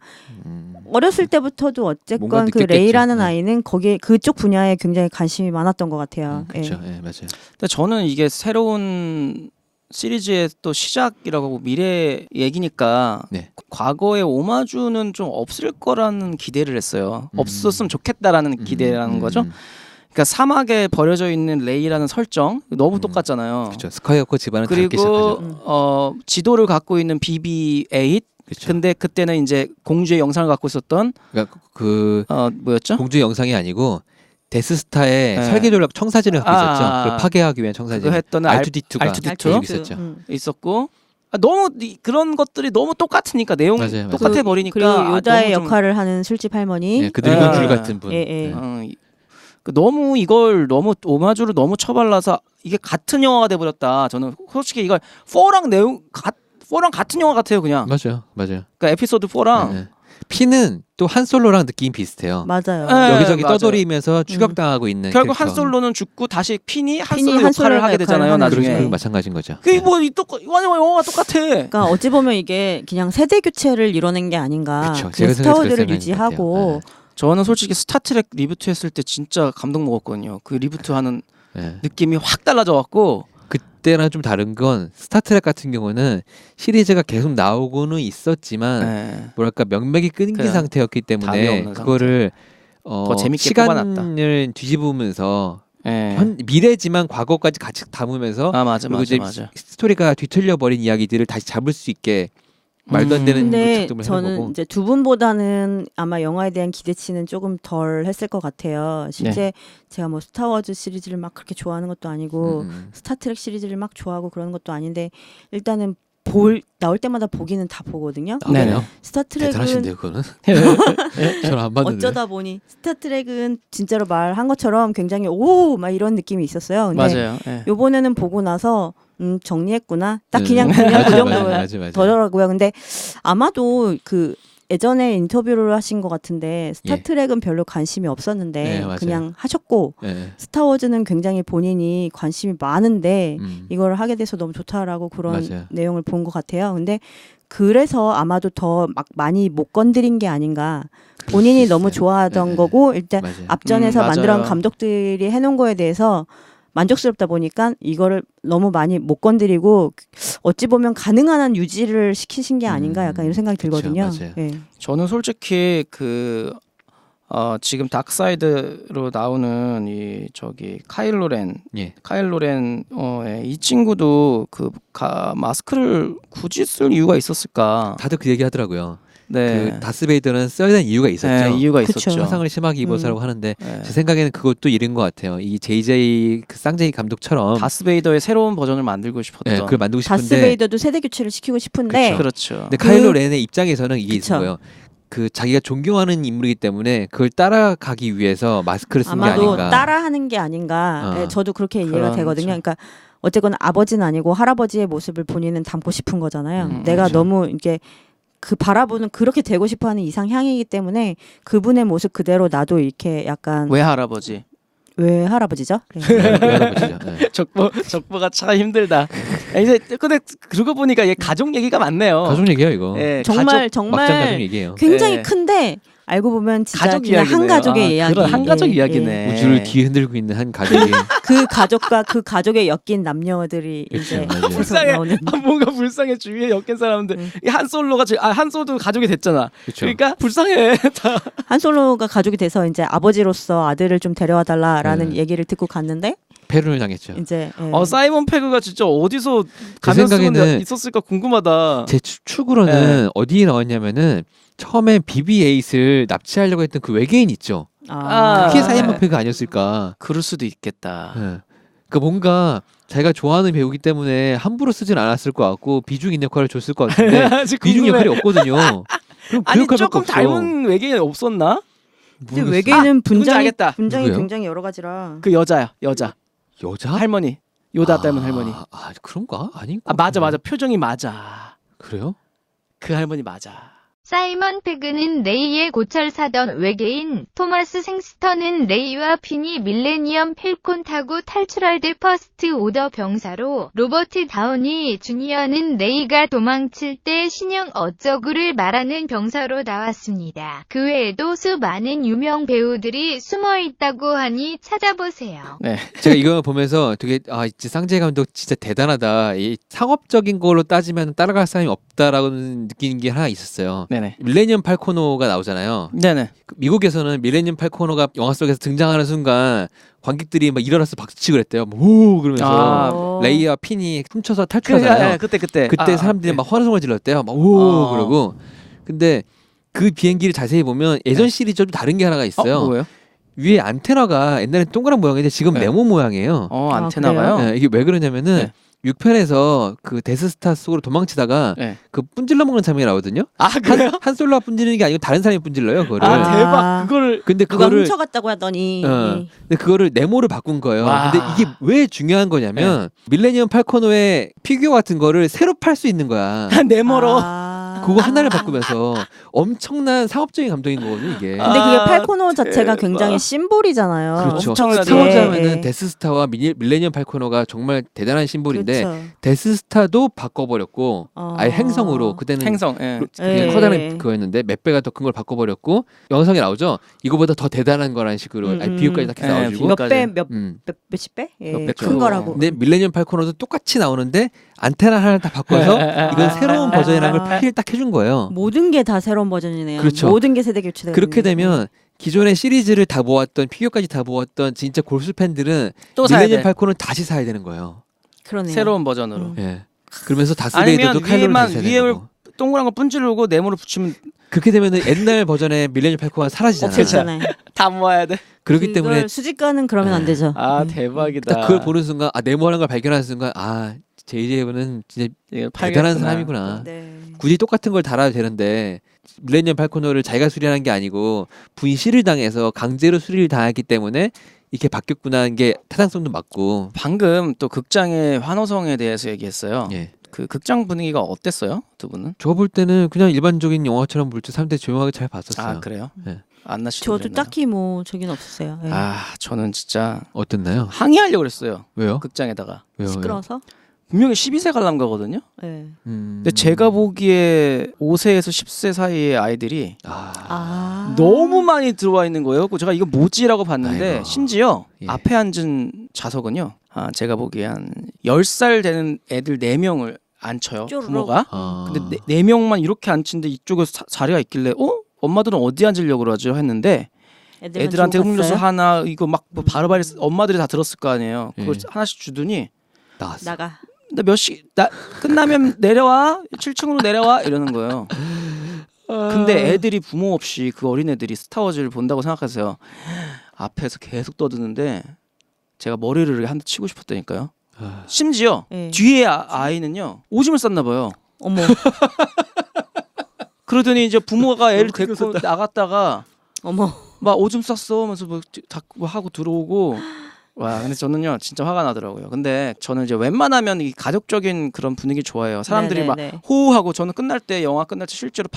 어렸을 때부터도 뭔가 어쨌건 그 느꼈겠죠. 레이라는 네. 아이는 거기에 그쪽 분야에 굉장히 관심이 많았던 것 같아요. 그렇죠. 예, 맞아요. 근데 저는 이게 새로운 시리즈의 또 시작이라고 미래 얘기니까 네. 과거의 오마주는 좀 없을 거라는 기대를 했어요. 없었으면 좋겠다라는 기대라는 거죠. 그러니까 사막에 버려져 있는 레이라는 설정 너무 똑같잖아요. 그렇죠. 스카이워커 집안은 다르게 그리고 시작하죠. 지도를 갖고 있는 BB-8 그렇죠. 근데 그때는 이제 공주의 영상을 갖고 있었던 그러니까 그 뭐였죠? 공주 영상이 아니고 데스스타의 네. 설계 전략 청사진을 갖고 있었죠. 아. 그걸 파괴하기 위한 청사진. 그거 했던 R2D2가 R2D2? 있었죠. 있었고 너무 그런 것들이 너무 똑같으니까 내용 맞아요. 똑같아 버리니까 그리고 요다의 너무 좀 역할을 하는 술집 할머니 네, 그 늙은 예. 줄 같은 분. 예, 예. 네. 너무 이걸 너무 오마주를 너무 쳐발라서 이게 같은 영화가 돼버렸다. 저는 솔직히 이걸 4랑 같은 영화 같아요, 그냥. 맞아요. 그러니까 에피소드 4랑 네. P는 또 한솔로랑 느낌이 비슷해요. 맞아요. 네, 여기저기 맞아요. 떠돌이면서 추격당하고 있는 결국 캐릭터. 한솔로는 죽고 다시 핀이 핀이 한솔로 역할을 하게 되잖아요, 하는 나중에. 거죠. 그리고 마찬가지인 거죠. 그게 뭐 완전 영화가 똑같아. 그러니까 어찌 보면 이게 그냥 세대 교체를 이뤄낸 게 아닌가. 그쵸. 그 제가 스타워즈를 생각할 때는 유지하고 그런 것 저는 솔직히 스타트랙 리부트 했을 때 진짜 감동 먹었거든요. 그 리부트하는 네. 느낌이 확 달라져 갖고. 그때랑 좀 다른 건 스타트랙 같은 경우는 시리즈가 계속 나오고는 있었지만 네. 뭐랄까 명맥이 끊긴 그냥 상태였기 답이 때문에 없는 그거를 더 재밌게 시간을 뒤집으면서 네. 미래지만 과거까지 같이 담으면서 아 맞아 그리고 맞아 이제 맞아. 스토리가 뒤틀려 버린 이야기들을 다시 잡을 수 있게 말도 안 되는 근데 작동을 하는 저는 거고. 이제 두 분보다는 아마 영화에 대한 기대치는 조금 덜 했을 것 같아요. 실제 제가 뭐 스타워즈 시리즈를 막 그렇게 좋아하는 것도 아니고 스타트랙 시리즈를 막 좋아하고 그러는 것도 아닌데 일단은 나올 때마다 보기는 다 보거든요. 아, 그래요? 스타트랙은 대단하신데요, 그거는? 저는 안 봤는데. 어쩌다 보니 스타트랙은 진짜로 말한 것처럼 굉장히 오 막 이런 느낌이 있었어요. 근데 맞아요. 네. 요번에는 보고 나서 정리했구나. 딱 네. 그냥 그 맞아, 정도 더더라고요. 근데 아마도 그 예전에 인터뷰를 하신 것 같은데 스타트랙은 별로 관심이 없었는데 네, 맞아요. 그냥 하셨고 네. 스타워즈는 굉장히 본인이 관심이 많은데 이걸 하게 돼서 너무 좋다라고 그런 맞아요. 내용을 본 것 같아요. 근데 그래서 아마도 더 막 많이 못 건드린 게 아닌가. 본인이 너무 좋아하던 네. 거고 일단 맞아요. 앞전에서 맞아요. 만들어온 감독들이 해놓은 거에 대해서 만족스럽다 보니까 이거를 너무 많이 못 건드리고 어찌 보면 가능한 한 유지를 시키신 게 아닌가 약간 이런 생각이 들거든요. 그쵸, 맞아요. 예. 저는 솔직히 지금 다크사이드로 나오는 이 카일로 렌 예. 이 친구도 마스크를 굳이 쓸 이유가 있었을까? 다들 그 얘기 하더라고요. 네. 그 다스베이더는 써야 되는 이유가 있었죠. 네, 이유가 그쵸. 있었죠. 화상을 심하게 입어서라고 하는데 네. 제 생각에는 그것도 이른 것 같아요. 이 JJ 그 쌍제이 감독처럼 다스베이더의 새로운 버전을 만들고 싶었던. 네, 그걸 만들고 싶은데 다스베이더도 세대 교체를 시키고 싶은데 그쵸. 그렇죠. 근데 카일로 렌의 입장에서는 이게 그쵸. 있는 거예요. 그 자기가 존경하는 인물이기 때문에 그걸 따라가기 위해서 마스크를 쓴 게 아마도 아닌가. 따라하는 게 아닌가. 어. 예, 저도 그렇게 이해가 그런 되거든요. 거죠. 그러니까 어쨌거나 아버지는 아니고 할아버지의 모습을 본인은 담고 싶은 거잖아요. 내가 그렇죠. 너무 이게 그 바라보는 그렇게 되고 싶어하는 이상향이기 때문에 그분의 모습 그대로 나도 이렇게 약간 왜 할아버지? 왜 할아버지죠? 예. 할아버지죠. 네. 적보가 참 힘들다. 이제 근데 그러고 보니까 얘 가족 얘기가 많네요. 가족 얘기예요 이거. 예, 정말 막장 가족 정말 얘기예요. 굉장히 예. 큰데 알고 보면 진짜 가족 그냥 한 이야기네요. 가족의 이야기. 그런 한 가족 예, 이야기네. 우주를 뒤에 흔들고 있는 한 가족이 그 가족과 그 가족에 엮인 남녀들이 그쵸, 이제 맞아요. 계속 불쌍해. 나오는. 뭔가 불쌍해. 주위에 엮인 사람들. 이 한솔로가 한솔도 가족이 됐잖아. 그쵸. 그러니까 불쌍해. 다. 한솔로가 가족이 돼서 이제 아버지로서 아들을 좀 데려와 달라라는 얘기를 듣고 갔는데 패륜을 당했죠. 이제 예. 사이먼 페그가 진짜 어디서 제 가면 쓰는 데 생각에는 있었을까 궁금하다. 제 추측으로는 어디에 나왔냐면은 처음에 BB-8을 납치하려고 했던 그 외계인 있죠. 아. 그게 사이먼 페그 아니었을까. 그럴 수도 있겠다. 네. 그러니까 뭔가 자기가 좋아하는 배우기 때문에 함부로 쓰진 않았을 것 같고 비중 있는 역할을 줬을 것 같은데 비중 역할이 없거든요. 그럼 그 아니 역할밖에 조금 없어. 닮은 외계인 없었나? 근데 모르겠어. 외계인은 누군지 알겠다. 분장이 누구예요? 굉장히 여러 가지라. 그 여자 여자? 할머니 요다 닮은 할머니. 아 그런가? 아닌가? 맞아 표정이 맞아. 그래요? 그 할머니 맞아. 사이먼 페그는 레이의 고철 사던 외계인, 토마스 생스턴은 레이와 핀이 밀레니엄 펠콘 타고 탈출할 때 퍼스트 오더 병사로, 로버트 다우니 주니어는 레이가 도망칠 때 신형 어쩌구를 말하는 병사로 나왔습니다. 그 외에도 수많은 유명 배우들이 숨어 있다고 하니 찾아보세요. 네. 제가 이거 보면서 되게 이제 쌍재 감독 진짜 대단하다. 이 상업적인 걸로 따지면 따라갈 사람이 없다라고 느끼는 게 하나 있었어요. 네네. 밀레니엄 팔코노가 나오잖아요. 네네. 미국에서는 밀레니엄 팔코노가 영화 속에서 등장하는 순간 관객들이 막 일어나서 박수치고 그랬대요. 오 그러면서 레이와 핀이 훔쳐서 탈출하잖아요. 그때 그때 사람들이 막 환호성을 질렀대요. 막 오 그러고. 근데 그 비행기를 자세히 보면 예전 시리즈 좀 다른 게 하나가 있어요. 뭐예요? 위에 안테나가 옛날엔 동그란 모양인데 지금 네. 네모 모양이에요. 안테나가요? 네, 이게 왜 그러냐면은 네. 6편에서 그 데스스타 속으로 도망치다가 네. 그 뿐질러 먹는 장면이 나오거든요. 아 그래요? 한 솔로가 뿐지는 게 아니고 다른 사람이 뿐질러요. 그거를. 아 대박. 그거를 근데 누가 그거를 훔쳐갔다고 하더니 근데 그거를 네모를 바꾼 거예요. 와. 근데 이게 왜 중요한 거냐면 밀레니엄 팔코노의 피규어 같은 거를 새로 팔 수 있는 거야. 네모로. 그거 하나를 바꾸면서 엄청난 상업적인 감동인 거거든요, 이게. 근데 그게 팔코노 자체가 대박. 굉장히 심볼이잖아요. 그렇죠. 엄청나죠. 스타워즈하면은 예. 데스스타와 밀레니엄 팔코노가 정말 대단한 심볼인데 그렇죠. 데스스타도 바꿔버렸고 아예 행성으로 그때는 행성. 예. 그냥 예. 커다란 그거였는데 몇 배가 더 큰 걸 바꿔버렸고 영상에 나오죠. 이거보다 더 대단한 거라는 식으로 아예 비교까지 딱 해서 예, 나와주고 비교까지. 몇십 배? 예, 몇 배 큰 크고. 거라고. 근데 밀레니엄 팔코노도 똑같이 나오는데 안테나 하나 딱 바꿔서 이건 새로운 버전이라는 걸 필기를 딱 해준 거예요. 모든 게 다 새로운 버전이네요. 그렇죠. 모든 게 세대 교체되는. 그렇게 되면 기존의 시리즈를 다 모았던 피규어까지 다 모았던 진짜 골수 팬들은 또 사야 밀레니엄 돼. 팔코는 다시 사야 되는 거예요. 그러네요. 새로운 버전으로. 예. 그러면서 아니면 다스베이더도 칼로를 위에만 다시 사야 되는 위에 거고. 동그란 거 분지르고 네모로 붙이면 그렇게 되면은 옛날 버전의 밀레니엄 팔코가 사라지잖아요. 없어지잖아요. 다 모아야 돼. 그렇기 때문에 그걸 수집가는 그러면 안 되죠. 아 대박이다. 딱 그걸 보는 순간 네모하는 걸 발견하는 순간 JJ는 진짜 이거 대단한 팔겠구나. 사람이구나. 네. 굳이 똑같은 걸 달아도 되는데 밀레니엄 팔코노를 자기가 수리하는 게 아니고 분실을 당해서 강제로 수리를 당했기 때문에 이렇게 바뀌었구나 하는 게 타당성도 맞고. 방금 또 극장의 환호성에 대해서 얘기했어요. 예. 그 극장 분위기가 어땠어요? 두 분은? 저 볼 때는 그냥 일반적인 영화처럼 볼 때 사람들이 조용하게 잘 봤었어요. 아 그래요? 네. 안나 씨도 저도 그랬나요? 딱히 뭐 저긴 없었어요. 예. 아 저는 진짜 어땠나요? 항의하려고 그랬어요. 왜요? 극장에다가 왜요? 시끄러워서. 분명히 12세 관람가거든요. 예. 근데 제가 보기에 5세에서 10세 사이의 아이들이 너무 많이 들어와 있는 거예요. 제가 이거 뭐지라고 봤는데 아이고. 심지어 예. 앞에 앉은 좌석은요. 제가 보기에 한 10살 되는 애들 4명을 앉혀요. 쪼르륵. 부모가. 아. 근데 4명만 이렇게 앉힌데 이쪽에 자리가 있길래 엄마들은 어디 앉으려고 그러죠 했는데 애들만 애들한테 주고 음료수 갔어요? 하나 이거 막 바로바로 엄마들이 다 들었을 거 아니에요. 그걸 예. 하나씩 주더니 나왔어. 나가. 나 끝나면 내려와 7층으로 내려와 이러는 거예요. 근데 애들이 부모 없이 그 어린애들이 스타워즈를 본다고 생각하세요. 앞에서 계속 떠드는데 제가 머리를 한 대 치고 싶었다니까요. 심지어 예. 뒤에 아이는요 오줌을 쌌나 봐요. 어머. 그러더니 이제 부모가 애를 데리고 나갔다가 어머. 막 오줌 쌌어 하면서 뭐 하고 들어오고 와 근데 저는요 진짜 화가 나더라고요. 근데 저는 이제 웬만하면 이 가족적인 그런 분위기 좋아해요. 사람들이 막 네네네. 호호하고 저는 끝날 때 영화 끝날 때 실제로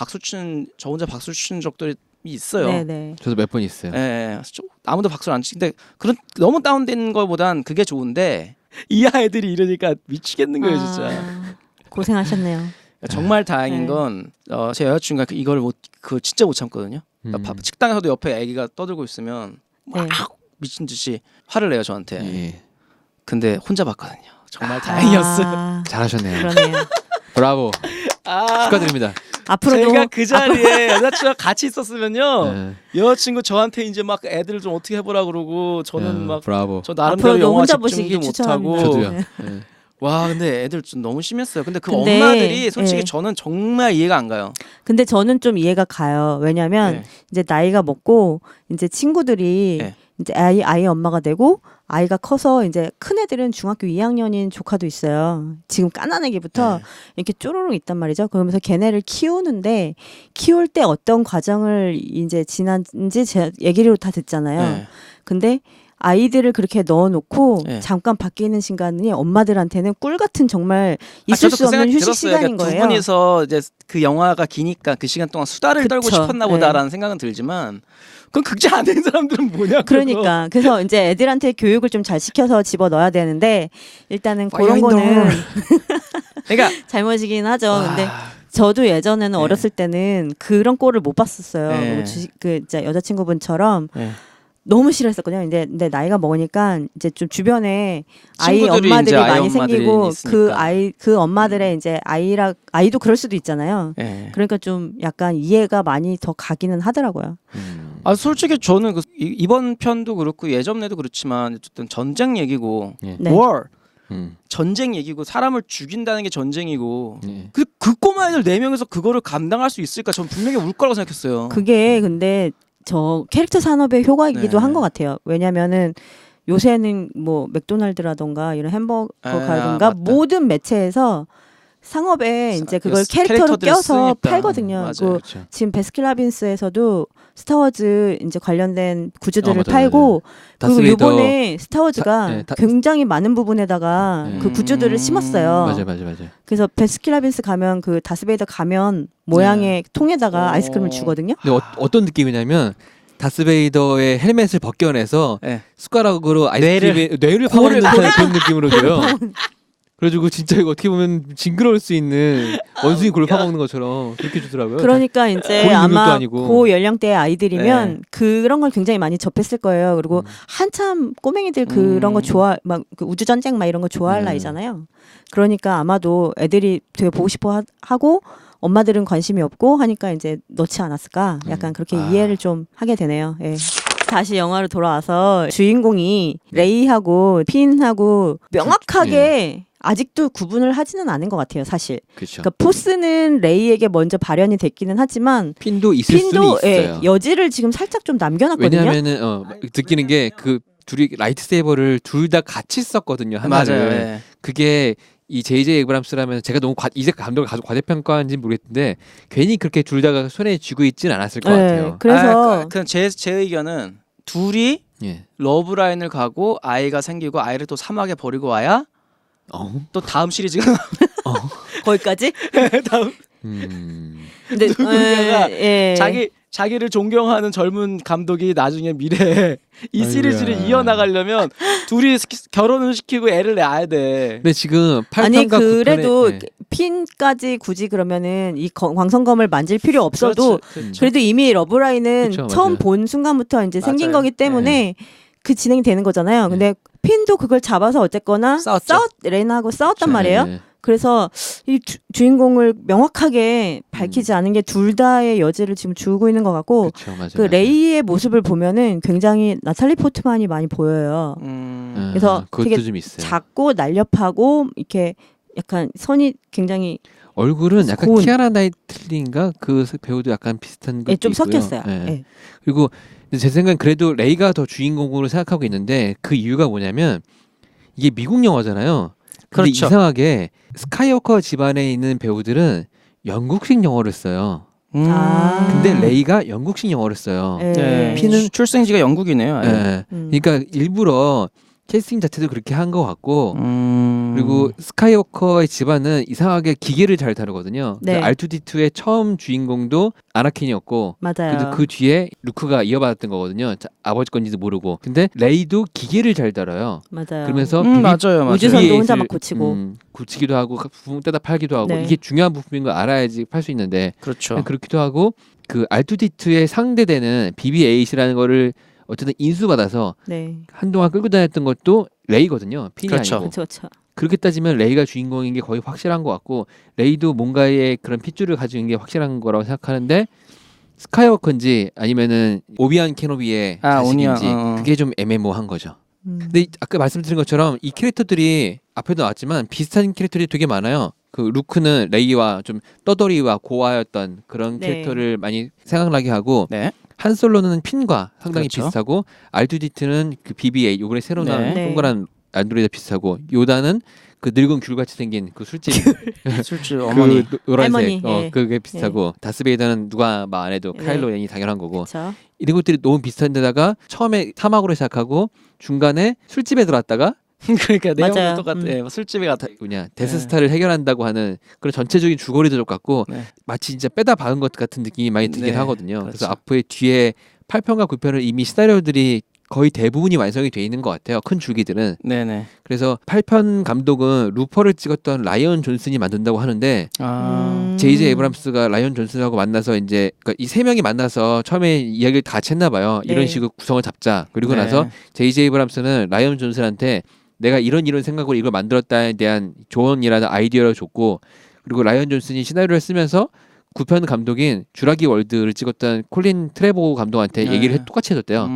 저 혼자 박수 치는 적들이 있어요. 네네. 저도 몇 번 있어요. 예, 아무도 박수를 안 치는데 그런 너무 다운된 거보단 그게 좋은데 이 아이들이 이러니까 미치겠는 거예요 진짜. 고생하셨네요. 정말 다행인 네. 건 제 여자친구가 이걸 그 진짜 못 참거든요. 식당에서도 옆에 아기가 떠들고 있으면 막 네. 미친 듯이 화를 내요 저한테. 예. 근데 혼자 봤거든요. 정말 다행이었어요. 잘하셨네요. 그러네요. 브라보. 축하드립니다. 앞으로도 제가 그 자리에 여자친구가 같이 있었으면요. 네. 여자친구 저한테 이제 막 애들 좀 어떻게 해보라 그러고 저는 막 브라보. 저 나름대로 앞으로도 영화 혼자 집중도 보시길 못하고 추천합니다. 저도요. 네. 네. 와 근데 애들 좀 너무 심했어요. 근데 그 근데, 엄마들이 솔직히 예. 저는 정말 이해가 안 가요. 근데 저는 좀 이해가 가요. 왜냐면 네. 이제 나이가 먹고 이제 친구들이 네. 이제 아이 엄마가 되고 아이가 커서 이제 큰 애들은 중학교 2학년인 조카도 있어요. 지금 까난 애기부터 네. 이렇게 쪼르륵 있단 말이죠. 그러면서 걔네를 키우는데 키울 때 어떤 과정을 이제 지난지 제 얘기로 다 듣잖아요. 네. 근데 아이들을 그렇게 넣어놓고 네. 잠깐 밖에 있는 시간이 엄마들한테는 꿀 같은 정말 있을 저도 수 그 생각이 없는 휴식 들었어요. 시간인 그러니까 거예요. 두 분이서 이제 그 영화가 기니까 그 시간 동안 수다를 떨고 그쵸. 싶었나 보다라는 생각은 들지만 그건 극장 안 된 사람들은 뭐냐? 그러니까 그래서 이제 애들한테 교육을 좀 잘 시켜서 집어 넣어야 되는데 일단은 그런 파이어 거는 인도or. 그러니까 잘못이긴 하죠. 와. 근데 저도 예전에는 네. 어렸을 때는 그런 꼴을 못 봤었어요. 네. 그 진짜 여자친구분처럼 네. 너무 싫어했었거든요. 근데 나이가 먹으니까 이제 좀 주변에 아이 친구들이 엄마들이 이제 아이 많이 엄마들이 생기고 있으니까. 그 엄마들의 이제 아이도 그럴 수도 있잖아요. 네. 그러니까 좀 약간 이해가 많이 더 가기는 하더라고요. 솔직히 저는 이번 편도 그렇고 예전에도 그렇지만 어쨌든 전쟁 얘기고 예. 네. war 음. 전쟁 얘기고 사람을 죽인다는 게 전쟁이고 예. 그 꼬마 애들 4명에서 그거를 감당할 수 있을까? 전 분명히 울 거라고 생각했어요. 그게 근데 저 캐릭터 산업의 효과이기도 네. 한 것 같아요. 왜냐면은 요새는 뭐 맥도날드라던가 이런 햄버거라던가 맞다. 모든 매체에서 상업에 이제 그걸 그 캐릭터로 캐릭터들을 껴서 쓰니까. 팔거든요. 맞아요. 그 그렇죠. 지금 베스킨라빈스에서도 스타워즈 이제 관련된 굿즈들을 맞아요, 팔고 그리고 다스베이더 이번에 스타워즈가 네, 굉장히 많은 부분에다가 그 굿즈들을 심었어요. 맞아요. 그래서 베스킨라빈스 가면 그 다스베이더 가면 모양의 통에다가 오. 아이스크림을 주거든요. 근데 어떤 느낌이냐면 다스베이더의 헬멧을 벗겨내서 네. 숟가락으로 아이스크림에 뇌를 파먹는 듯한 그런 느낌으로 줘요. 그래가지고 진짜 이거 어떻게 보면 징그러울 수 있는 원숭이 골을 파먹는 것처럼 그렇게 주더라고요. 그러니까 이제 고인 능력도 아마 아니고. 그 연령대의 아이들이면 네. 그런 걸 굉장히 많이 접했을 거예요. 그리고 한참 꼬맹이들 그런 거 막 그 우주 전쟁 막 이런 거 좋아할 나이잖아요. 그러니까 아마도 애들이 되게 보고 싶어 하고 엄마들은 관심이 없고 하니까 이제 넣지 않았을까? 약간 그렇게 이해를 좀 하게 되네요. 예. 다시 영화로 돌아와서 주인공이 레이하고 핀하고 명확하게 아직도 구분을 하지는 않은 것 같아요, 사실. 그렇죠. 그러니까 포스는 레이에게 먼저 발현이 됐기는 하지만 핀도 있을 수는 있어요. 예, 여지를 지금 살짝 좀 남겨놨거든요. 왜냐하면은 느끼는 게 그 둘이 라이트 세이버를 둘 다 같이 썼거든요. 하나를. 맞아요. 예. 그게 이 J.J. 에이브람스라면 제가 너무 이제 감독을 과대평가한지 모르겠는데 괜히 그렇게 둘 다가 손에 쥐고 있진 않았을 것 같아요. 그래서 그냥 제 의견은 둘이 예. 러브라인을 가고 아이가 생기고 아이를 또 사막에 버리고 와야 또 다음 시리즈가 거기까지. 다음 근데 누군가가 예. 자기를 존경하는 젊은 감독이 나중에 미래에 이 아이고야. 시리즈를 이어나가려면 둘이 결혼을 시키고 애를 낳아야 돼. 근데 지금 아니 8편과 그래도 9편에 핀까지 굳이 그러면은 이 광선검을 만질 필요 없어도 그렇죠. 그래도 이미 러브라인은 그쵸, 처음 맞아요. 본 순간부터 이제 생긴 맞아요. 거기 때문에 그 진행이 되는 거잖아요. 근데 핀도 그걸 잡아서 어쨌거나 싸웠죠. 레나하고 싸웠단 네, 말이에요. 네. 그래서 이 주인공을 명확하게 밝히지 않은 게 둘 다의 여지를 지금 주고 있는 것 같고 그쵸, 맞아요. 그 레이의 모습을 보면은 굉장히 나탈리 포트만이 많이 보여요. 네, 그래서 그것도 되게 좀 있어요. 작고 날렵하고 이렇게 약간 선이 굉장히 얼굴은 약간 고운. 키아라 나이틀리인가 그 배우도 약간 비슷한 것도 좀 있고요. 섞였어요. 예. 예. 그리고 제 생각엔 그래도 레이가 더 주인공으로 생각하고 있는데 그 이유가 뭐냐면 이게 미국 영화잖아요. 근데 그렇죠. 이상하게 스카이워커 집안에 있는 배우들은 영국식 영어를 써요. 아. 근데 레이가 영국식 영어를 써요. 예. 네. 피는- 출생지가 영국이네요. 아예. 예. 그러니까 일부러 캐스팅 자체도 그렇게 한 것 같고 그리고 스카이워커의 집안은 이상하게 기계를 잘 다루거든요. 네. R2D2의 처음 주인공도 아나킨이었고 맞아요. 그래도 그 뒤에 루크가 이어받았던 거거든요. 아버지 건지도 모르고. 근데 레이도 기계를 잘 다뤄요. 맞아요. 그러면서 맞아요. 우주선도 BB-8을 혼자 막 고치고. 고치기도 하고 부품 떼다 팔기도 하고 네. 이게 중요한 부품인 걸 알아야지 팔 수 있는데 그렇죠. 그렇기도 하고 그 R2D2의 상대되는 BB-8이라는 거를 어쨌든 인수받아서 네. 한동안 끌고 다녔던 것도 레이거든요. 핀이 그렇죠. 아니고. 그렇죠. 그렇게 따지면 레이가 주인공인 게 거의 확실한 것 같고 레이도 뭔가의 그런 핏줄을 가지고 있는 게 확실한 거라고 생각하는데 스카이워커인지 아니면은 오비안 케노비의 자식인지 그게 좀 애매모호한 거죠. 근데 아까 말씀드린 것처럼 이 캐릭터들이 앞에도 나왔지만 비슷한 캐릭터들이 되게 많아요. 그 루크는 레이와 좀 떠돌이와 고아였던 그런 네. 캐릭터를 많이 생각나게 하고 네. 한 솔로는 핀과 상당히 그렇죠. 비슷하고 R2D2는 그 BB-8 요번에 새로 나온 네. 동그란 안드로이드 비슷하고 요다는 그 늙은 귤같이 생긴 그 술집 술집 어머니. 그 노란색 할머니, 예. 그게 비슷하고 다스베이더는 누가 말 안 해도 네. 카일로 렌이 당연한 거고 그렇죠. 이런 것들이 너무 비슷한데다가 처음에 사막으로 시작하고 중간에 술집에 들어왔다가 그러니까 내용도 맞아요. 똑같아. 예, 술집에 갔다. 뭐냐 데스스타를 해결한다고 하는 그런 전체적인 주거리도 같고 네. 마치 진짜 빼다 박은 것 같은 느낌이 많이 들긴 네, 하거든요. 그렇죠. 그래서 앞에 뒤에 8편과 9편을 이미 시나리오들이 거의 대부분이 완성이 돼 있는 것 같아요. 큰 줄기들은. 네네. 그래서 8편 감독은 루퍼를 찍었던 라이언 존슨이 만든다고 하는데 J.J. 에이브람스가 라이언 존슨하고 만나서 이제 그러니까 이 세 명이 만나서 처음에 이야기를 다 같이 했나 봐요. 네. 이런 식으로 구성을 잡자. 그리고 네. 나서 J.J. 에이브람스는 라이언 존슨한테 내가 이런 생각으로 이걸 만들었다에 대한 조언이라는 아이디어를 줬고 그리고 라이언 존슨이 시나리오를 쓰면서 9편 감독인 주라기 월드를 찍었던 콜린 트레보 감독한테 네. 얘기를 똑같이 해줬대요.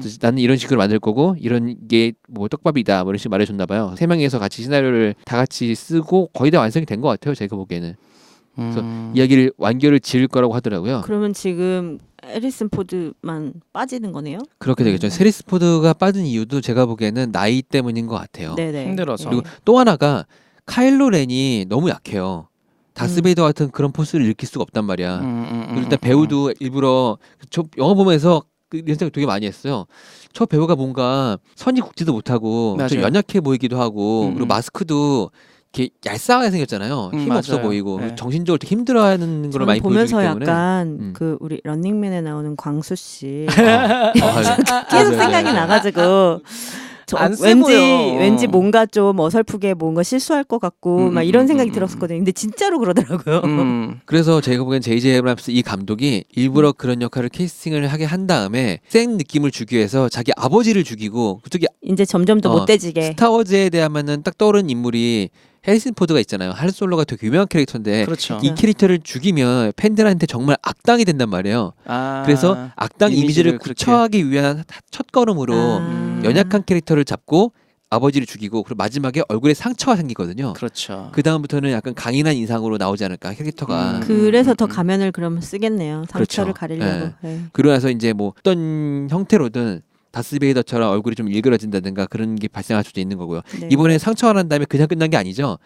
그래서 나는 이런 식으로 만들 거고 이런 게 뭐 떡밥이다 뭐 이런 식으로 말해줬나 봐요. 세 명이서 같이 시나리오를 다 같이 쓰고 거의 다 완성이 된 것 같아요. 제가 보기에는. 그래서 이야기를 완결을 지을 거라고 하더라고요. 그러면 지금 해리슨 포드만 빠지는 거네요. 그렇게 되겠죠. 해리슨 포드가 빠진 이유도 제가 보기에는 나이 때문인 것 같아요. 네네. 힘들어서. 그리고 또 하나가 카일로 렌이 너무 약해요. 다스베이더 같은 그런 포스를 일으킬 수가 없단 말이야. 그리고 일단 배우도 일부러 저 영화 보면서 이런 생각 되게 많이 했어요. 저 배우가 뭔가 선이 굵지도 못하고 좀 맞아요. 연약해 보이기도 하고 그리고 마스크도 이렇게 얄쌍하게 생겼잖아요. 힘 없어 맞아요. 보이고 네. 정신적으로 되게 힘들어하는 걸 저는 많이 보여주기 보면서 때문에 약간 그 우리 런닝맨에 나오는 광수 씨 계속 계속 생각이 나가지고 안 세 보여. 왠지 뭔가 좀 어설프게 뭔가 실수할 것 같고 막 이런 생각이 들었었거든요. 근데 진짜로 그러더라고요. 그래서 제가 보기엔 제이제 에브람스 이 감독이 일부러 그런 역할을 캐스팅을 하게 한 다음에 센 느낌을 주기 위해서 자기 아버지를 죽이고 그쪽이 이제 점점 더 못돼지게. 스타워즈에 대하면은 딱 떠오르는 인물이 해리슨 포드가 있잖아요. 한 솔로가 되게 유명한 캐릭터인데 그렇죠. 이 캐릭터를 죽이면 팬들한테 정말 악당이 된단 말이에요. 아, 그래서 악당 이미지를 그렇게. 구처하기 위한 첫 걸음으로 연약한 캐릭터를 잡고 아버지를 죽이고 그리고 마지막에 얼굴에 상처가 생기거든요. 그렇죠. 그 다음부터는 약간 강인한 인상으로 나오지 않을까 캐릭터가. 그래서 더 가면을 그러면 쓰겠네요. 상처를 그렇죠. 가리려고. 네. 그러고 나서 이제 뭐 어떤 형태로든 다스베이더처럼 얼굴이 좀 일그러진다든가 그런 게 발생할 수도 있는 거고요. 네. 이번에 상처가 난 다음에 그냥 끝난 게 아니죠.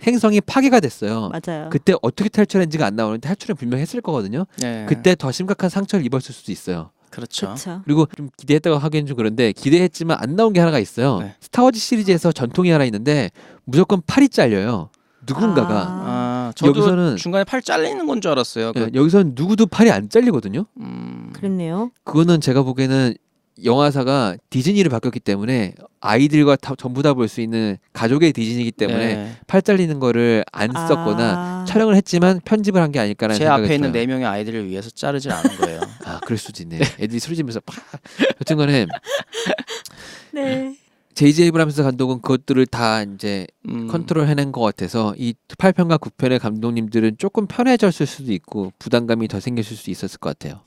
행성이 파괴가 됐어요. 맞아요. 그때 어떻게 탈출했는지가 안 나오는데 탈출은 분명히 했을 거거든요. 네. 그때 더 심각한 상처를 입었을 수도 있어요. 그렇죠. 그렇죠. 그리고 좀 기대했다고 하기엔 좀 그런데 기대했지만 안 나온 게 하나가 있어요. 네. 스타워즈 시리즈에서 전통이 하나 있는데 무조건 팔이 잘려요. 누군가가. 아, 저도 여기서는- 중간에 팔 잘리는 건 줄 알았어요. 네, 여기서는 누구도 팔이 안 잘리거든요. 그랬네요. 그거는 제가 보기에는 영화사가 디즈니를 바뀌었기 때문에 아이들과 전부 다 볼 수 있는 가족의 디즈니이기 때문에 네. 팔 잘리는 거를 안 썼거나 촬영을 했지만 편집을 한 게 아닐까라는 제 생각이 앞에 있는 들어요. 4명의 아이들을 위해서 자르질 않은 거예요. 아, 그럴 수도 있네. 애들이 소리 지르면서 팍. 여튼간에 네. 제이제 에이브람스 감독은 그것들을 다 이제 컨트롤 해낸 것 같아서 이 8편과 9편의 감독님들은 조금 편해졌을 수도 있고 부담감이 더 생겼을 수도 있었을 것 같아요.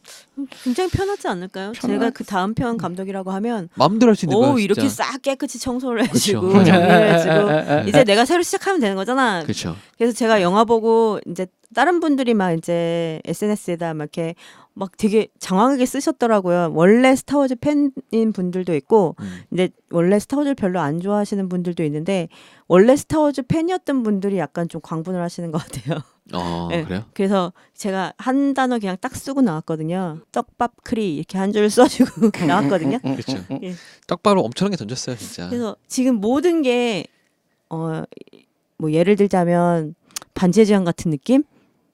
굉장히 편하지 않을까요? 제가 그 다음 편 감독이라고 하면 마음대로 할 수 있는 거야. 진짜. 이렇게 싹 깨끗이 청소를 해주고 그렇죠. 정리를 해주고 이제 내가 새로 시작하면 되는 거잖아. 그렇죠. 그래서 제가 영화 보고 이제 다른 분들이 막 이제 SNS에다 막 이렇게 막 되게 장황하게 쓰셨더라고요. 원래 스타워즈 팬인 분들도 있고 이제 원래 스타워즈를 별로 안 좋아하시는 분들도 있는데 원래 스타워즈 팬이었던 분들이 약간 좀 광분을 하시는 것 같아요. 네. 그래요? 그래서 제가 한 단어 그냥 딱 쓰고 나왔거든요. 떡밥 크리 이렇게 한 줄 써주고 나왔거든요. 그렇죠. 예. 떡밥을 엄청나게 던졌어요, 진짜. 그래서 지금 모든 게 뭐 예를 들자면 반지의 제왕 같은 느낌?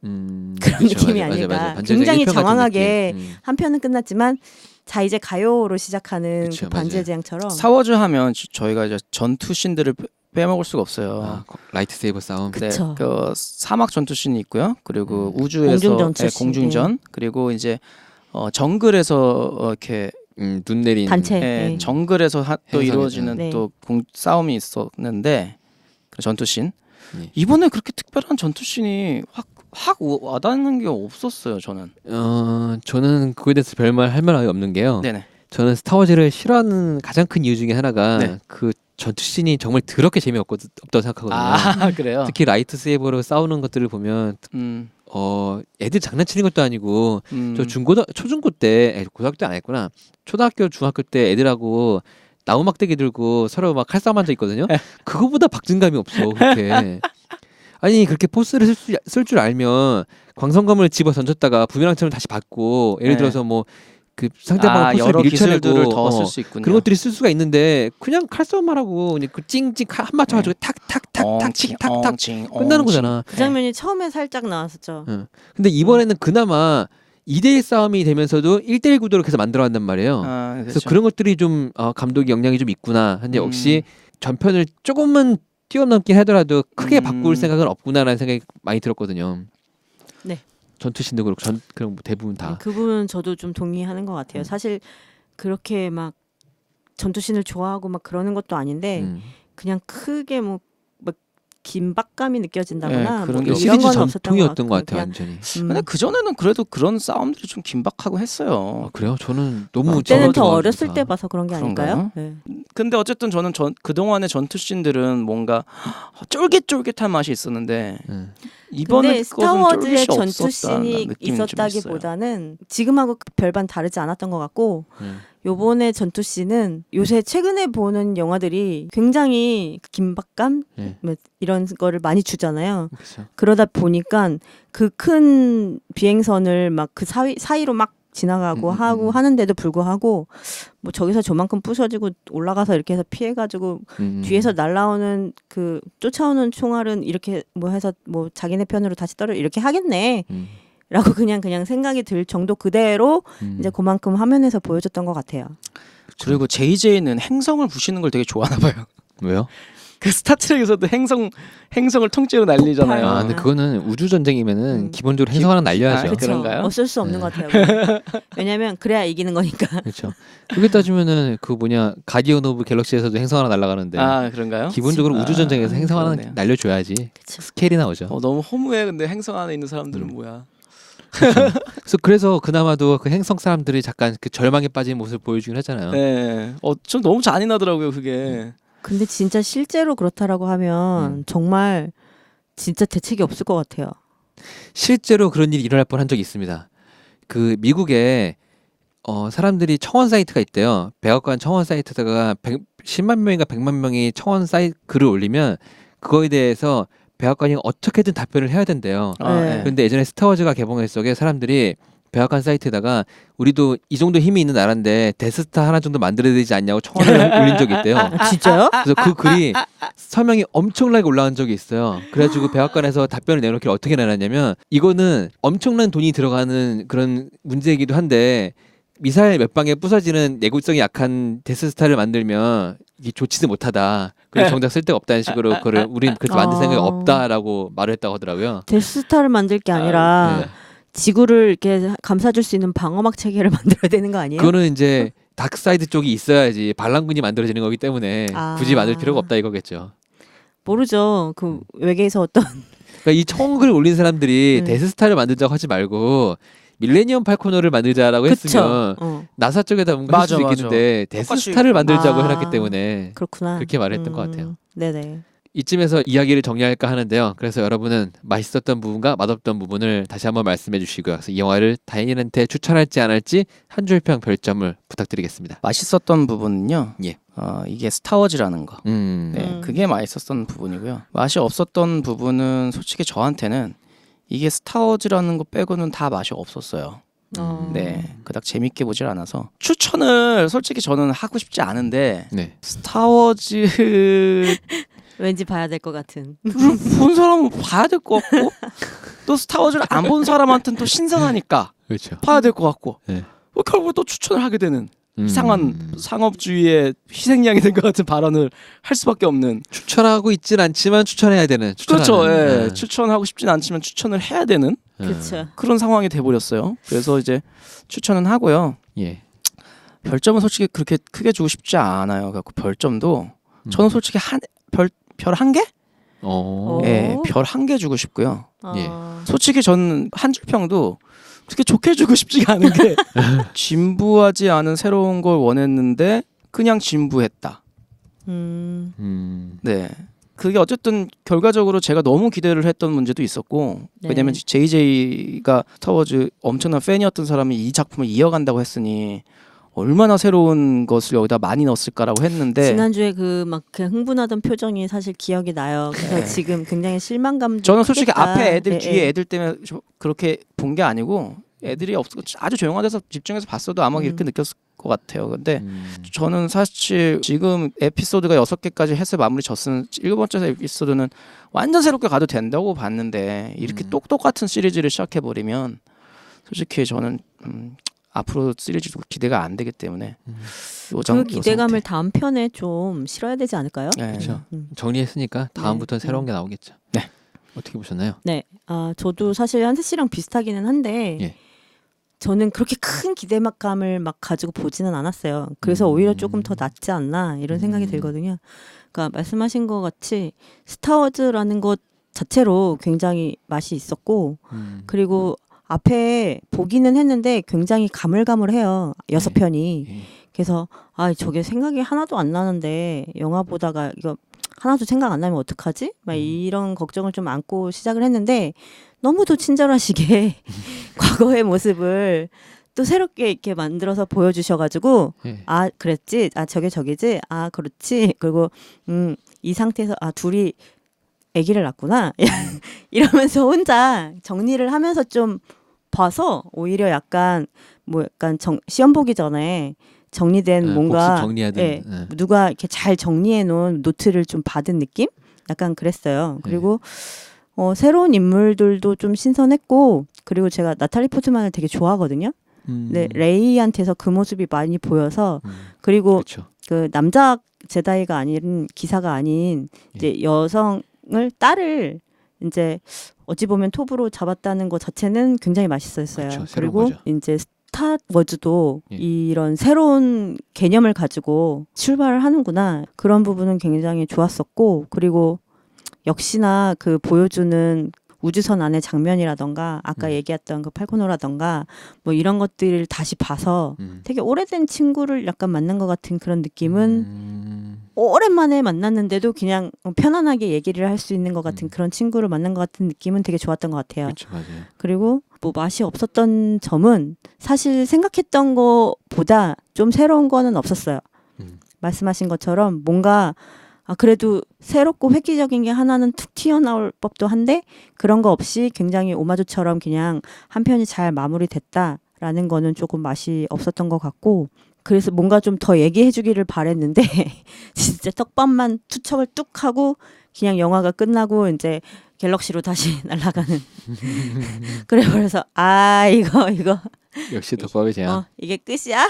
그런 느낌이 아닐까. 반지의 굉장히 제왕 1편 같은 장황하게 느낌. 한 편은 끝났지만 자 이제 가요로 시작하는 그쵸, 그 반지의 맞아요. 제왕처럼 스타워즈 하면 저희가 이제 전투 씬들을 빼먹을 수가 없어요. 아, 라이트 세이버 싸움. 네, 그쵸. 그 사막 전투 씬이 있고요. 그리고 우주에서 공중전투 씬, 공중전 그리고 이제 정글에서 이렇게 눈 내린 단체. 예, 네. 정글에서 또 행성에서. 이루어지는 네. 또 싸움이 있었는데 그 전투 씬 네. 이번에 그렇게 특별한 전투 씬이 확 와닿는 게 없었어요. 저는. 저는 그거에 대해서 별말 할 말이 없는 게요. 네네. 저는 스타워즈를 싫어하는 가장 큰 이유 중에 하나가 네. 그 전투 씬이 정말 더럽게 재미없다고 생각하거든요. 아 그래요. 특히 라이트 세이버로 싸우는 것들을 보면 애들 장난치는 것도 아니고 저 초중고 때 고등학교 때 안 했구나. 초등학교 중학교 때 애들하고 나무 막대기 들고 서로 막 칼싸움 앉아 있거든요. 그거보다 박진감이 없어. 그렇게. 아니 그렇게 포스를 쓸 줄 알면 광선검을 집어 던졌다가 부메랑처럼 다시 받고 예를 네. 들어서 뭐 그 상대방 포스를 여러 밀쳐내고 기술들을 더 쓸 수 있군요. 그런 것들이 쓸 수가 있는데 그냥 칼싸움만 하고 그냥 그 찡찡 한 맞춰가지고 탁탁탁탁 탁탁 끝나는 거잖아. 그 장면이 처음에 살짝 나왔었죠. 근데 이번에는 그나마 2대1 싸움이 되면서도 1대1 구도로 계속 만들어간단 말이에요. 그래서 그렇죠. 그런 것들이 좀 감독의 역량이 좀 있구나. 근데 역시 전편을 조금은 뛰어넘긴 하더라도 크게 바꿀 생각은 없구나라는 생각이 많이 들었거든요. 네. 전투신도 그렇고 그런 대부분 다. 그 부분은 저도 좀 동의하는 것 같아요. 사실 그렇게 막 전투신을 좋아하고 막 그러는 것도 아닌데 그냥 크게 뭐 긴박감이 느껴진다거나 네, 그런 뭐 게 이런 시리즈 건 없었던 것 전통이었던 것 같고 같아요, 그냥, 완전히. 근데 그 전에는 그래도 그런 싸움들이 좀 긴박하고 했어요. 그래요? 저는 너무 그때는 더 재밌어가지고 어렸을 다. 때 봐서 그런 게 아닐까요? 그런가요? 네. 근데 어쨌든 저는 그동안의 전투 씬들은 뭔가 쫄깃쫄깃한 맛이 있었는데 이번에 근데 스타워즈의 전투 없었다는 씬이 느낌이 좀 있었다기보다는 지금하고 별반 다르지 않았던 것 같고 요번에 전투 씬은 요새 최근에 보는 영화들이 굉장히 긴박감 네. 뭐 이런 거를 많이 주잖아요. 그렇죠. 그러다 보니까 그 큰 비행선을 막 그 사이로 막 지나가고 하고 하는데도 불구하고 뭐 저기서 저만큼 부서지고 올라가서 이렇게 해서 피해가지고 뒤에서 날라오는 그 쫓아오는 총알은 이렇게 뭐 해서 뭐 자기네 편으로 다시 떨어 이렇게 하겠네. 라고 그냥 생각이 들 정도 그대로 이제 그만큼 화면에서 보여줬던 것 같아요. 그리고 JJ는 행성을 부시는 걸 되게 좋아하나 봐요. 왜요? 그 스타트rek에서도 행성을 통째로 날리잖아요. 아, 근데 그거는 우주 전쟁이면은 기본적으로 행성 하나 날려야죠. 아, 그런가요? 어쩔 수 없는 것 같아요. 왜냐면 그래야 이기는 거니까. 그렇죠. 그렇게 따지면은 그 뭐냐 가디언 오브 갤럭시에서도 행성 하나 날아가는데 아, 그런가요? 기본적으로 우주 전쟁에서 행성 하나 그러네요. 날려줘야지 스케일이 나오죠. 너무 허무해. 근데 행성 안에 있는 사람들은 뭐야? 그래서 그나마도 그 행성 사람들이 잠깐 그 절망에 빠진 모습을 보여주긴 하잖아요. 네. 전 너무 잔인하더라고요, 그게. 근데 진짜 실제로 그렇다라고 하면 정말 진짜 대책이 없을 것 같아요. 실제로 그런 일이 일어날 뻔한 적이 있습니다. 그 미국에 사람들이 청원 사이트가 있대요. 백악관 청원 사이트다가 10만 명인가 100만 명이 청원 사이트 글을 올리면 그거에 대해서 백악관이 어떻게든 답변을 해야 된대요. 네. 근데 예전에 스타워즈가 개봉했을 적에 사람들이 백악관 사이트에다가 우리도 이 정도 힘이 있는 나라인데 데스스타 하나 정도 만들어야 되지 않냐고 청원을 올린 적이 있대요. 아, 진짜요? 그래서 그 글이 서명이 엄청나게 올라온 적이 있어요. 그래가지고 백악관에서 답변을 내놓기를 어떻게 내놨냐면 이거는 엄청난 돈이 들어가는 그런 문제이기도 한데 미사일 몇 방에 부서지는 내구성이 약한 데스스타를 만들면 이게 좋지도 못하다. 그래서 정작 쓸 데가 없다는 식으로 그걸 우린 그렇게 만들 생각이 없다라고 말을 했다고 하더라고요. 데스스타를 만들 게 아니라 네. 지구를 이렇게 감싸줄 수 있는 방어막 체계를 만들어야 되는 거 아니에요? 그거는 이제 다크사이드 쪽이 있어야지 반란군이 만들어지는 거기 때문에 굳이 만들 필요가 없다 이거겠죠. 모르죠. 그 외계에서 어떤 그러니까 이 청글 올린 사람들이 데스스타를 만들자고 하지 말고 밀레니엄 팔코너를 만들자라고 했으면 나사 쪽에다 뭔가 할 수도 있겠는데 데스스타를 만들자고 해놨기 때문에 그렇구나. 그렇게 말을 했던 것 같아요. 네네. 이쯤에서 이야기를 정리할까 하는데요. 그래서 여러분은 맛있었던 부분과 맛없던 부분을 다시 한번 말씀해 주시고요. 그래서 이 영화를 다인한테 추천할지 안 할지 한 줄평 별점을 부탁드리겠습니다. 맛있었던 부분은요. 예. 이게 스타워즈라는 거. 네, 네. 그게 맛있었던 부분이고요. 맛이 없었던 부분은 솔직히 저한테는 이게 스타워즈라는 거 빼고는 다 맛이 없었어요. 네, 그닥 재밌게 보질 않아서 추천을 솔직히 저는 하고 싶지 않은데 네. 스타워즈 왠지 봐야 될 것 같은. 본 사람은 봐야 될 것 같고 또 스타워즈를 안 본 사람한테는 또 신선하니까 그렇죠. 봐야 될 것 같고 네. 결국 또 추천을 하게 되는 이상한 상업주의의 희생양이 된 것 같은 발언을 할 수밖에 없는. 추천하고 있진 않지만 추천해야 되는. 그렇죠. 추천하는. 예. 추천하고 싶진 않지만 추천을 해야 되는 그렇죠. 그런 상황이 돼버렸어요. 그래서 이제 추천은 하고요. 예. 별점은 솔직히 그렇게 크게 주고 싶지 않아요. 그래서 별점도 저는 솔직히 별 한 개? 예, 별 한 개 주고 싶고요. 예. 솔직히 저는 한 줄 평도 그렇게 좋게 주고 싶지가 않은 게 진부하지 않은 새로운 걸 원했는데 그냥 진부했다. 네. 그게 어쨌든 결과적으로 제가 너무 기대를 했던 문제도 있었고 네. 왜냐면 JJ가 스타워즈 엄청난 팬이었던 사람이 이 작품을 이어간다고 했으니 얼마나 새로운 것을 여기다 많이 넣었을까라고 했는데 지난주에 그 막 그냥 흥분하던 표정이 사실 기억이 나요. 그래서 네. 지금 굉장히 실망감도 저는 솔직히 크겠다. 앞에 애들 예, 뒤에 예. 애들 때문에 그렇게 본 게 아니고 애들이 아주 조용한 데서 집중해서 봤어도 아마 이렇게 느꼈을 것 같아요. 근데 저는 사실 지금 에피소드가 6개까지 해서 마무리 졌은 7번째 에피소드는 완전 새롭게 가도 된다고 봤는데 이렇게 똑같은 시리즈를 시작해버리면 솔직히 저는 앞으로 시리즈도 기대가 안 되기 때문에 그 기대감을 다음 편에 좀 실어야 되지 않을까요? 네. 그렇죠. 정리했으니까 다음부터는 네. 새로운 게 나오겠죠. 네. 어떻게 보셨나요? 네. 저도 사실 한세 씨랑 비슷하기는 한데 예. 저는 그렇게 큰 기대감을 막 가지고 보지는 않았어요. 그래서 오히려 조금 더 낫지 않나 이런 생각이 들거든요. 그러니까 말씀하신 것 같이 스타워즈라는 것 자체로 굉장히 맛이 있었고 그리고 앞에 보기는 했는데 굉장히 가물가물해요. 6편이. 그래서 저게 생각이 하나도 안 나는데 영화 보다가 이거 하나도 생각 안 나면 어떡하지? 막 이런 걱정을 좀 안고 시작을 했는데 너무도 친절하시게 과거의 모습을 또 새롭게 이렇게 만들어서 보여주셔가지고 그랬지? 저게 저기지? 그렇지? 그리고 이 상태에서 둘이 아기를 낳구나 이러면서 혼자 정리를 하면서 좀 봐서 오히려 약간 시험 보기 전에 정리된 뭔가 정리하든, 누가 이렇게 잘 정리해 놓은 노트를 좀 받은 느낌? 약간 그랬어요. 그리고 새로운 인물들도 좀 신선했고 그리고 제가 나탈리 포트만을 되게 좋아하거든요. 네, 레이한테서 그 모습이 많이 보여서 그리고 그쵸. 그 남자 제다이가 아닌 기사가 아닌 이제 딸을 이제 어찌 보면 톱으로 잡았다는 것 자체는 굉장히 맛있었어요. 그쵸, 그리고 거죠. 이제 스타워즈도 이런 새로운 개념을 가지고 출발을 하는구나 그런 부분은 굉장히 좋았었고 그리고 역시나 그 보여주는 우주선 안의 장면이라던가 아까 얘기했던 그 팔코노라던가 뭐 이런 것들을 다시 봐서 되게 오래된 친구를 약간 만난 것 같은 그런 느낌은 오랜만에 만났는데도 그냥 편안하게 얘기를 할 수 있는 것 같은 그런 친구를 만난 것 같은 느낌은 되게 좋았던 것 같아요. 그쵸, 맞아요. 그리고 뭐 맛이 없었던 점은 사실 생각했던 것보다 좀 새로운 거는 없었어요. 말씀하신 것처럼 뭔가 그래도 새롭고 획기적인 게 하나는 툭 튀어나올 법도 한데 그런 거 없이 굉장히 오마주처럼 그냥 한 편이 잘 마무리됐다라는 거는 조금 맛이 없었던 것 같고 그래서 뭔가 좀 더 얘기해 주기를 바랬는데 진짜 떡밥만 투척을 뚝 하고 그냥 영화가 끝나고 이제 갤럭시로 다시 날아가는 그래서 이거 역시 덕밥의 제안. 이게 끝이야?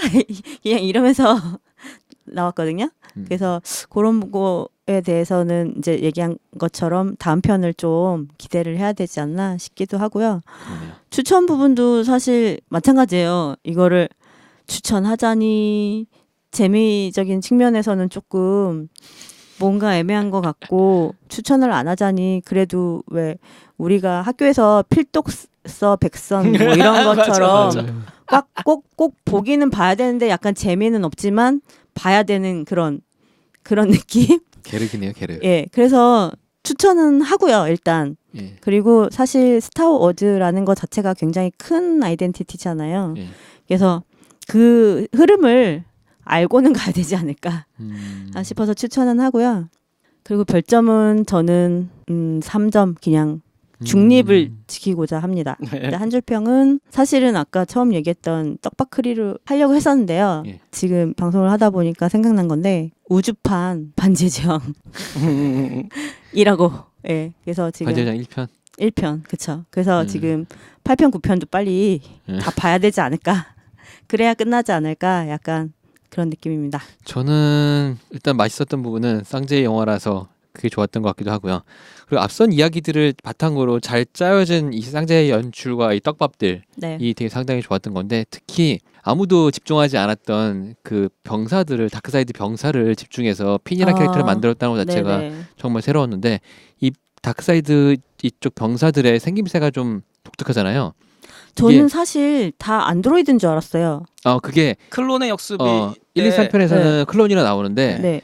그냥 이러면서 나왔거든요. 그래서 그런 거에 대해서는 이제 얘기한 것처럼 다음 편을 좀 기대를 해야 되지 않나 싶기도 하고요. 추천 부분도 사실 마찬가지예요. 이거를 추천하자니 재미적인 측면에서는 조금 뭔가 애매한 것 같고 추천을 안 하자니 그래도 왜 우리가 학교에서 필독서 백선 뭐 이런 것처럼 꼭 보기는 봐야 되는데 약간 재미는 없지만 봐야 되는 그런 느낌? 게르기네요, 게르. 예, 그래서 추천은 하고요, 일단. 예. 그리고 사실 스타워즈라는 것 자체가 굉장히 큰 아이덴티티잖아요. 예. 그래서 그 흐름을 알고는 가야 되지 않을까 싶어서 추천은 하고요. 그리고 별점은 저는 3점 그냥 중립을 지키고자 합니다. 한줄평은 사실은 아까 처음 얘기했던 떡밥크리를 하려고 했었는데요. 예. 지금 방송을 하다 보니까 생각난 건데 우주판 반지정이라고. 예. 그래서 지금 반지정 1편. 1편. 그쵸. 그래서 지금 8편 9편도 빨리 다 봐야 되지 않을까. 그래야 끝나지 않을까. 약간 그런 느낌입니다. 저는 일단 맛있었던 부분은 쌍제의 영화라서 그게 좋았던 것 같기도 하고요. 그리고 앞선 이야기들을 바탕으로 잘 짜여진 이 쌍제의 연출과 이 떡밥들이 네. 되게 상당히 좋았던 건데 특히 아무도 집중하지 않았던 그 병사들을 다크사이드 병사를 집중해서 핀이라는 캐릭터를 만들었다는 것 자체가 네네. 정말 새로웠는데 이 다크사이드 이쪽 병사들의 생김새가 좀 독특하잖아요. 저는 사실 다 안드로이드인 줄 알았어요. 그게 클론의 역습이 1, 2, 3편에서는 클론이라 나오는데 네.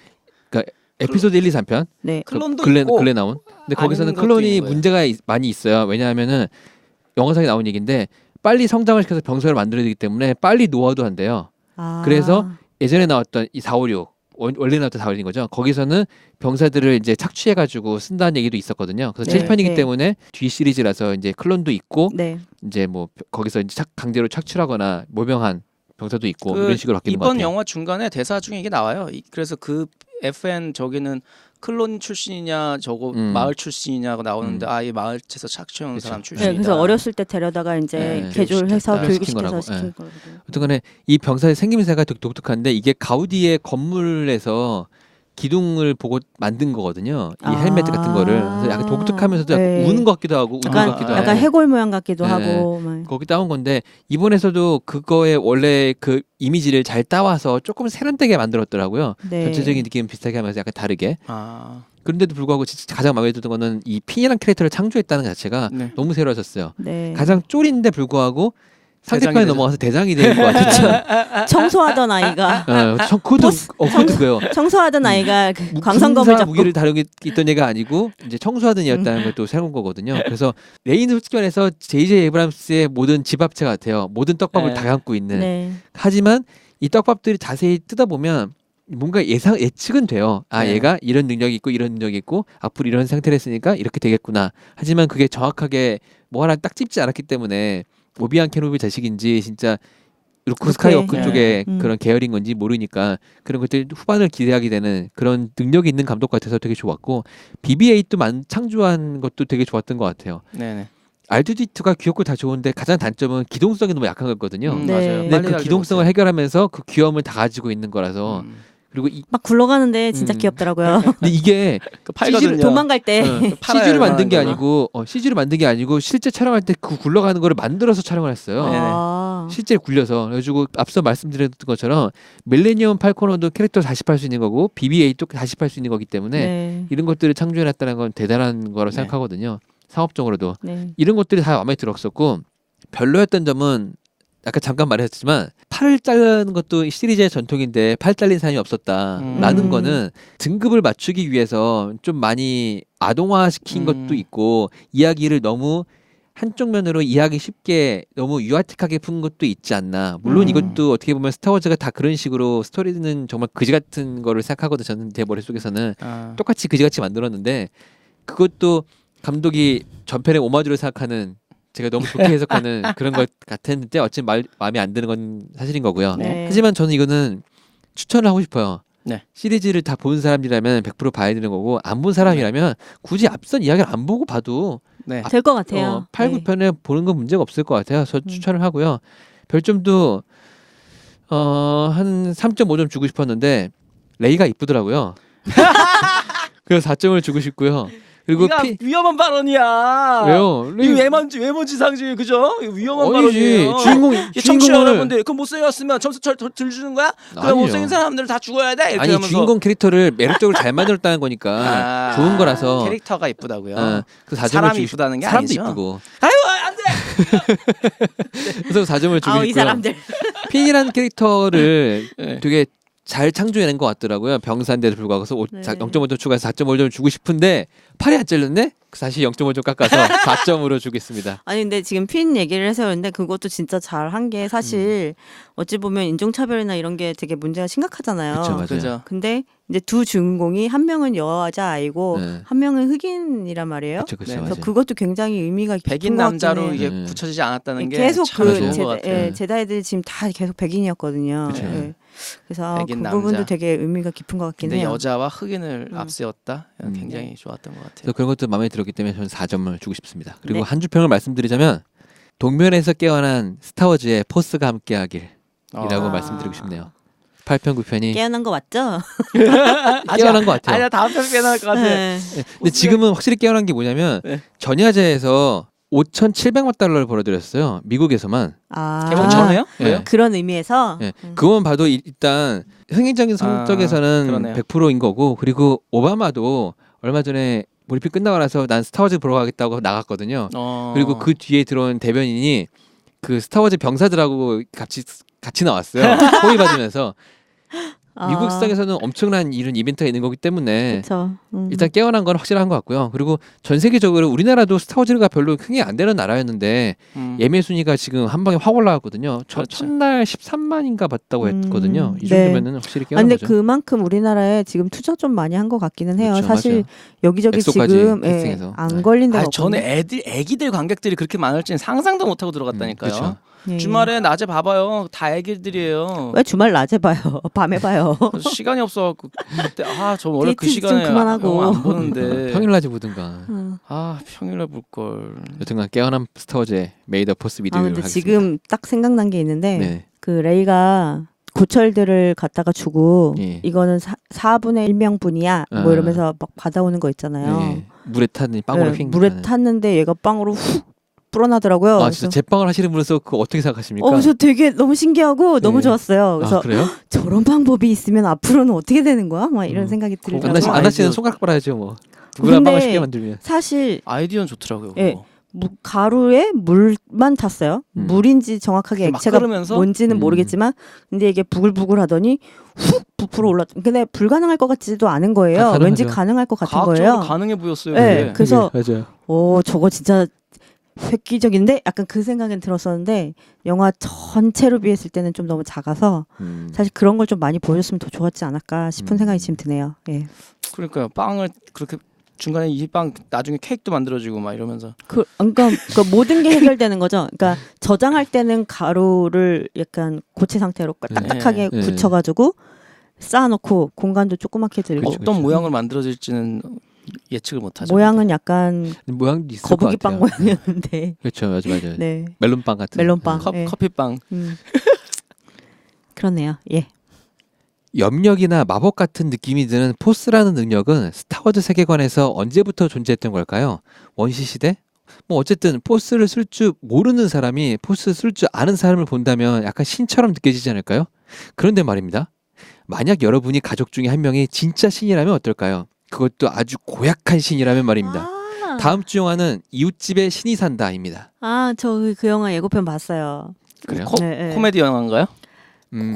그러니까 에피소드 1, 2, 3편 네. 클론도 근래 있고 나온. 근데 거기서는 아닌 것도 클론이 있는 거예요. 문제가 많이 있어요. 왜냐하면은 영화상에 나온 얘기인데 빨리 성장을 시켜서 병사를 만들어야 되기 때문에 빨리 노화도 한대요. 그래서 예전에 나왔던 이 456 원래 나왔던 456인 거죠. 거기서는 병사들을 이제 착취해가지고 쓴다는 얘기도 있었거든요. 그래서 네, 7편이기 네. 때문에 뒤 시리즈라서 이제 클론도 있고 네. 이제 뭐 거기서 이제 강제로 착취하거나 모병한 병사도 있고 그 이런 식으로 바뀌는 것 이번 같아요. 영화 중간에 대사 중에 이게 나와요. 그래서 그 FN 저기는 클론 출신이냐 저거 마을 출신이냐가 나오는데 이 마을에서 착취한 그쵸. 사람 출신이다. 네, 그래서 어렸을 때 데려다가 이제 네, 개조해서 교육시켰다. 교육시켜서 시킨 시킨 거라고. 거거든요. 어쨌거나 이 병사의 생김새가 되게 독특한데 이게 가우디의 건물에서 기둥을 보고 만든 거거든요. 이 헬멧 같은 거를. 그래서 약간 독특하면서도 약간 네. 우는 것 같기도 하고 우는 것 같기도 하고. 약간 해골 모양 같기도 네. 하고. 막. 거기 따온 건데 이번에서도 그거의 원래 그 이미지를 잘 따와서 조금 세련되게 만들었더라고요. 네. 전체적인 느낌 비슷하게 하면서 약간 다르게. 아, 그런데도 불구하고 진짜 가장 마음에 들던 거는 이 핀이라는 캐릭터를 창조했다는 것 자체가 네. 너무 새로웠었어요. 네. 가장 쫄인데 불구하고 상대편에 대장이 넘어가서 대장이 된 것 같아요. 청소하던 아이가 그것도 그거요. 청소하던 아이가 그 무- 광선검을 군사 잡고 무기를 다루고 있던 얘가 아니고 이제 청소하던 애였다는 것도 새로운 거거든요. 그래서 레인 흡변에서 J.J. 에브람스의 모든 집합체 같아요. 모든 떡밥을 네. 다 감고 있는. 네. 하지만 이 떡밥들이 자세히 뜯어보면 뭔가 예측은 돼요. 아 네. 얘가 이런 능력이 있고 이런 능력이 있고 앞으로 이런 상태를 했으니까 이렇게 되겠구나. 하지만 그게 정확하게 뭐 하나 딱 찝지 않았기 때문에 오비안 케노비 자식인지 진짜 루크 스카이워크 네. 쪽에 음. 그런 계열인 건지 모르니까 그런 것들 후반을 기대하게 되는 그런 능력이 있는 감독 같아서 되게 좋았고 BB-8도 창조한 것도 되게 좋았던 것 같아요. 네네. R2D2가 귀엽고 다 좋은데 가장 단점은 기동성이 너무 약한 거거든요. 네. 맞아요. 근데 빨리 그 달리고 기동성을 있어요. 해결하면서 그 귀여움을 다 가지고 있는 거라서 그리고 막 굴러가는데 진짜 음. 귀엽더라고요. 근데 이게 그 팔거든요. 도망갈 때 팔아요, CG로 만든 게 얼마나 아니고 CG로 만든 게 아니고 실제 촬영할 때 그 굴러가는 거를 만들어서 촬영을 했어요. 네네. 아. 실제 굴려서 그래가지고 앞서 말씀드렸던 것처럼 밀레니엄 팔코너도 캐릭터 다시 팔 수 있는 거고 BB-8도 다시 팔 수 있는 거기 때문에 네. 이런 것들을 창조해놨다는 건 대단한 거라고 네. 생각하거든요. 사업적으로도 네. 이런 것들이 다 마음에 들었었고 별로였던 점은 아까 잠깐 말했지만 팔을 자르는 것도 시리즈의 전통인데 팔 잘린 사람이 없었다라는 음. 거는 등급을 맞추기 위해서 좀 많이 아동화시킨 것도 음. 있고 이야기를 너무 한쪽 면으로 이해하기 쉽게 너무 유아틱하게 푼 것도 있지 않나. 물론 이것도 어떻게 보면 스타워즈가 다 그런 식으로 스토리는 정말 그지 같은 거를 생각하거든. 저는 제 머릿속에서는 아. 똑같이 그지같이 만들었는데 그것도 감독이 전편의 오마주를 생각하는 제가 너무 좋게 해석하는 그런 것 같았는데 어찌 마음에 안 드는 건 사실인 거고요. 네. 하지만 저는 이거는 추천을 하고 싶어요. 네. 시리즈를 다 본 사람이라면 100% 봐야 되는 거고 안 본 사람이라면 굳이 앞선 이야기를 안 보고 봐도 네. 될 것 같아요. 8, 네. 9편에 보는 건 문제가 없을 것 같아요. 저 추천을 하고요. 별점도 한 3.5점 주고 싶었는데 레이가 이쁘더라고요. 그래서 4점을 주고 싶고요. 그리고 이거 위험한 발언이야. 왜요? 이 외모지상주의 그죠? 이거 위험한 아니지. 발언이에요. 청취자 주인공을 여러분들 그 못생겼으면 점수 덜 주는 거야? 그럼 아니요. 못생긴 사람들 다 죽어야 돼? 이렇게 아니 하면서. 주인공 캐릭터를 매력적으로 잘 만들었다는 거니까 좋은 거라서 캐릭터가 이쁘다고요. 그 4점을 사람이 이쁘다는 게 사람도 아니죠. 이쁘고 아유 안돼. 그래서 4점을 주고 아우 이 싶고요. 사람들. 핀이라는 캐릭터를 네. 되게 잘 창조해낸 것 같더라고요. 병사인데도 불구하고 네. 0.5점 추가해서 4.5점을 주고 싶은데 팔이 안 잘렸네? 다시 0.5점 깎아서 4점으로 주겠습니다. 아니 근데 지금 핀 얘기를 해서 그런데 그것도 진짜 잘 한 게 사실 어찌 보면 인종차별이나 이런 게 되게 문제가 심각하잖아요. 그쵸, 맞아요. 그죠. 근데 이제 두 주인공이 한 명은 여자 아이고 네. 한 명은 흑인이란 말이에요. 그쵸, 그쵸, 네. 맞아요. 그래서 그것도 굉장히 의미가 백인 깊은 것 남자로 같긴 해요. 이게 네. 붙여지지 않았다는 게 계속 참 그 좋은 것 제다- 같아요. 네. 제다애들이 지금 다 계속 백인이었거든요. 그쵸. 예. 그래서 백인 그 남자. 부분도 되게 의미가 깊은 것 같긴 근데 해요. 여자와 흑인을 앞세웠다. 음. 굉장히 좋았던 것 같아요. 그래서 그런 것도 마음에 들었기 때문에 저는 4점을 주고 싶습니다. 그리고 네. 한 줄 평을 말씀드리자면 동면에서 깨어난 스타워즈의 포스가 함께하길이라고 아. 말씀드리고 싶네요. 8편 9편이 깨어난 거 맞죠? 깨어난 것 같아요. 아니야 다음 편 깨어날 것 같아. 네. 근데 지금은 확실히 깨어난 게 뭐냐면 네. 전야제에서 5,700만 달러를 벌어들였어요. 미국에서만. 아, 개봉 전에요? 예. 왜요? 그런 의미에서 예. 그것만 봐도 일단 흥행적인 아, 성적에서는 그러네요. 100%인 거고 그리고 오바마도 얼마 전에 몰입이 끝나고 나서 난 스타워즈 보러 가겠다고 나갔거든요. 그리고 그 뒤에 들어온 대변인이 그 스타워즈 병사들하고 같이 나왔어요. 호의 받으면서 미국 시장에서는 엄청난 이런 이벤트가 있는 거기 때문에 그렇죠. 일단 깨어난 건 확실한 것 같고요. 그리고 전 세계적으로 우리나라도 스타워즈가 별로 흥행 안 되는 나라였는데 예매 순위가 지금 한 방에 확 올라갔거든요. 그렇죠. 첫날 13만인가 봤다고 했거든요. 이 네. 정도면은 확실히 아, 깨어난 근데 거죠. 그만큼 우리나라에 지금 투자 좀 많이 한 것 같기는 해요. 그렇죠, 사실 맞아요. 여기저기 엑소까지 지금 캐스팅해서. 안 네. 걸린 데가 아, 전에 없거든요. 애기들 관객들이 그렇게 많을지는 상상도 못하고 들어갔다니까요. 그렇죠. 예. 주말에 낮에 봐봐요. 다 애기들이에요. 왜 주말 낮에 봐요? 밤에 봐요. 그래서 시간이 없어갖고 그때 저 원래 그 데이트 좀 시간에 그만하고. 영화 안 보는데 평일낮에 보든가. 평일날 볼 걸. 여튼간 깨어난 스타워즈의 메이더 포스 아 비디오를 근데 하겠습니다. 지금 딱 생각난 게 있는데 네. 그 레이가 고철들을 갖다가 주고 예. 이거는 4분의 1명분이야 아. 뭐 이러면서 막 받아오는 거 있잖아요. 예. 물에 타는 빵으로 네, 휙. 물에 나는. 탔는데 얘가 빵으로 훅 불어나더라고요. 아 그래서 진짜 제빵을 하시는 분으로서 그거 어떻게 생각하십니까? 저 되게 너무 신기하고 너무 네. 좋았어요. 그래서 아 그래요? 저런 방법이 있으면 앞으로는 어떻게 되는 거야? 막 이런 생각이 들더라고요. 안나 씨는 아이디어- 손가락 빨아야죠 뭐. 누구나 근데 빵을 쉽게 만들면. 사실 아이디어는 좋더라고요. 예. 그거. 가루에 물만 탔어요. 물인지 정확하게 막 액체가 끓으면서? 뭔지는 모르겠지만 근데 이게 부글부글 하더니 훅 부풀어 올랐. 근데 불가능할 것 같지도 않은 거예요. 가능하죠. 왠지 가능할 것 같은 과학적으로 거예요. 가능해 보였어요. 네, 그게. 그래서 맞아요. 저거 진짜 획기적인데 약간 그 생각은 들었었는데 영화 전체로 비했을 때는 좀 너무 작아서 사실 그런 걸 좀 많이 보여줬으면 더 좋았지 않을까 싶은 생각이 지금 드네요. 예. 그러니까요. 빵을 그렇게 중간에 이 빵 나중에 케이크도 만들어지고 막 이러면서 그러니까 모든 게 해결되는 거죠. 그러니까 저장할 때는 가루를 약간 고체 상태로 딱딱하게 네. 굳혀가지고 쌓아놓고 공간도 조그맣게 들고 그렇죠, 어떤 그렇죠. 모양을 만들어질지는 예측을 못하죠. 모양은 약간 모양도 있을 거북이 것 같아요. 빵 모양이었는데 그렇죠, 맞아요. 네 멜론빵 같은. 멜론빵 컵, 예. 커피빵. 그렇네요. 예. 염력이나 마법 같은 느낌이 드는 포스라는 능력은 스타워즈 세계관에서 언제부터 존재했던 걸까요? 원시 시대? 뭐 어쨌든 포스를 쓸 줄 모르는 사람이 포스 쓸 줄 아는 사람을 본다면 약간 신처럼 느껴지지 않을까요? 그런데 말입니다. 만약 여러분이 가족 중에 한 명이 진짜 신이라면 어떨까요? 그것도 아주 고약한 신이라면 말입니다. 다음 주 영화는 이웃집에 신이 산다입니다. 저 그 영화 예고편 봤어요. 그래요? 네. 코미디 영화인가요?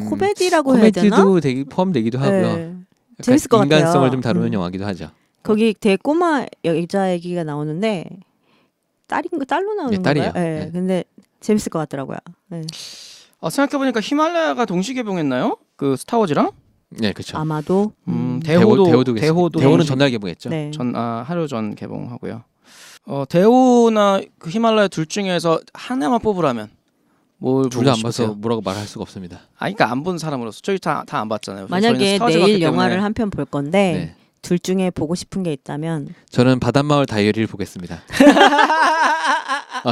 코미디라고 해야 되나? 코미디도 포함되기도 하고요. 네. 약간 재밌을 것 같아요. 인간성을 좀 다루는 영화기도 하죠. 거기 되게 꼬마 여자 애기가 나오는데 딸로 나오는 네, 딸이에요. 건가요? 네. 네. 근데 재밌을 것 같더라고요. 네. 생각해보니까 히말라야가 동시 개봉했나요? 그 스타워즈랑? 네, 그렇죠. 아마도 대호도 대호는 전날 개봉했죠. 네. 하루 전 개봉하고요. 대호나 그 히말라야 둘 중에서 하나만 뽑으라면 뭘 둘 다 보고 안 싶으세요? 봐서 뭐라고 말할 수가 없습니다. 그러니까 안 본 사람으로서 저희 다 안 봤잖아요. 만약에 저희는 스타워즈 내일 봤기 영화를 때문에. 한 편 볼 건데 네. 둘 중에 보고 싶은 게 있다면 저는 바닷마을 다이어리를 보겠습니다.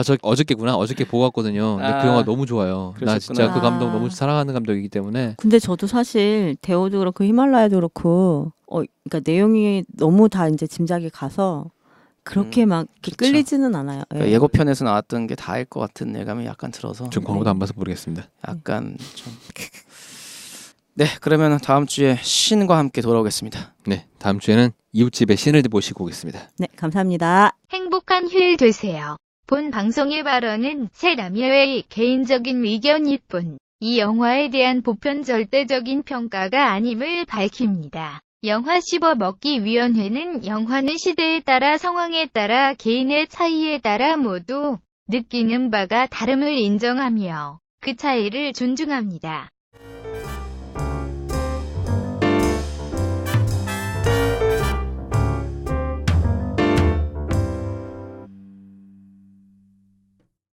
저 어저께구나. 어저께 보고 왔거든요. 근데 그 영화 너무 좋아요. 나 진짜 그러셨구나. 그 감독 너무 사랑하는 감독이기 때문에. 근데 저도 사실 대호도 그렇고 히말라야도 그렇고 그러니까 내용이 너무 다 이제 짐작이 가서 그렇게 막 이렇게 그쵸. 끌리지는 않아요. 그러니까 예. 예고편에서 나왔던 게 다일 것 같은 예감이 약간 들어서 전 광고도 안 봐서 모르겠습니다. 약간 좀. 네, 그러면 다음 주에 신과 함께 돌아오겠습니다. 네, 다음 주에는 이웃집에 신을 모시고 오겠습니다. 네, 감사합니다. 행복한 휴일 되세요. 본 방송의 발언은 새 남녀의 개인적인 의견일 뿐, 이 영화에 대한 보편 절대적인 평가가 아님을 밝힙니다. 영화 씹어먹기위원회는 영화는 시대에 따라 상황에 따라 개인의 차이에 따라 모두 느끼는 바가 다름을 인정하며 그 차이를 존중합니다.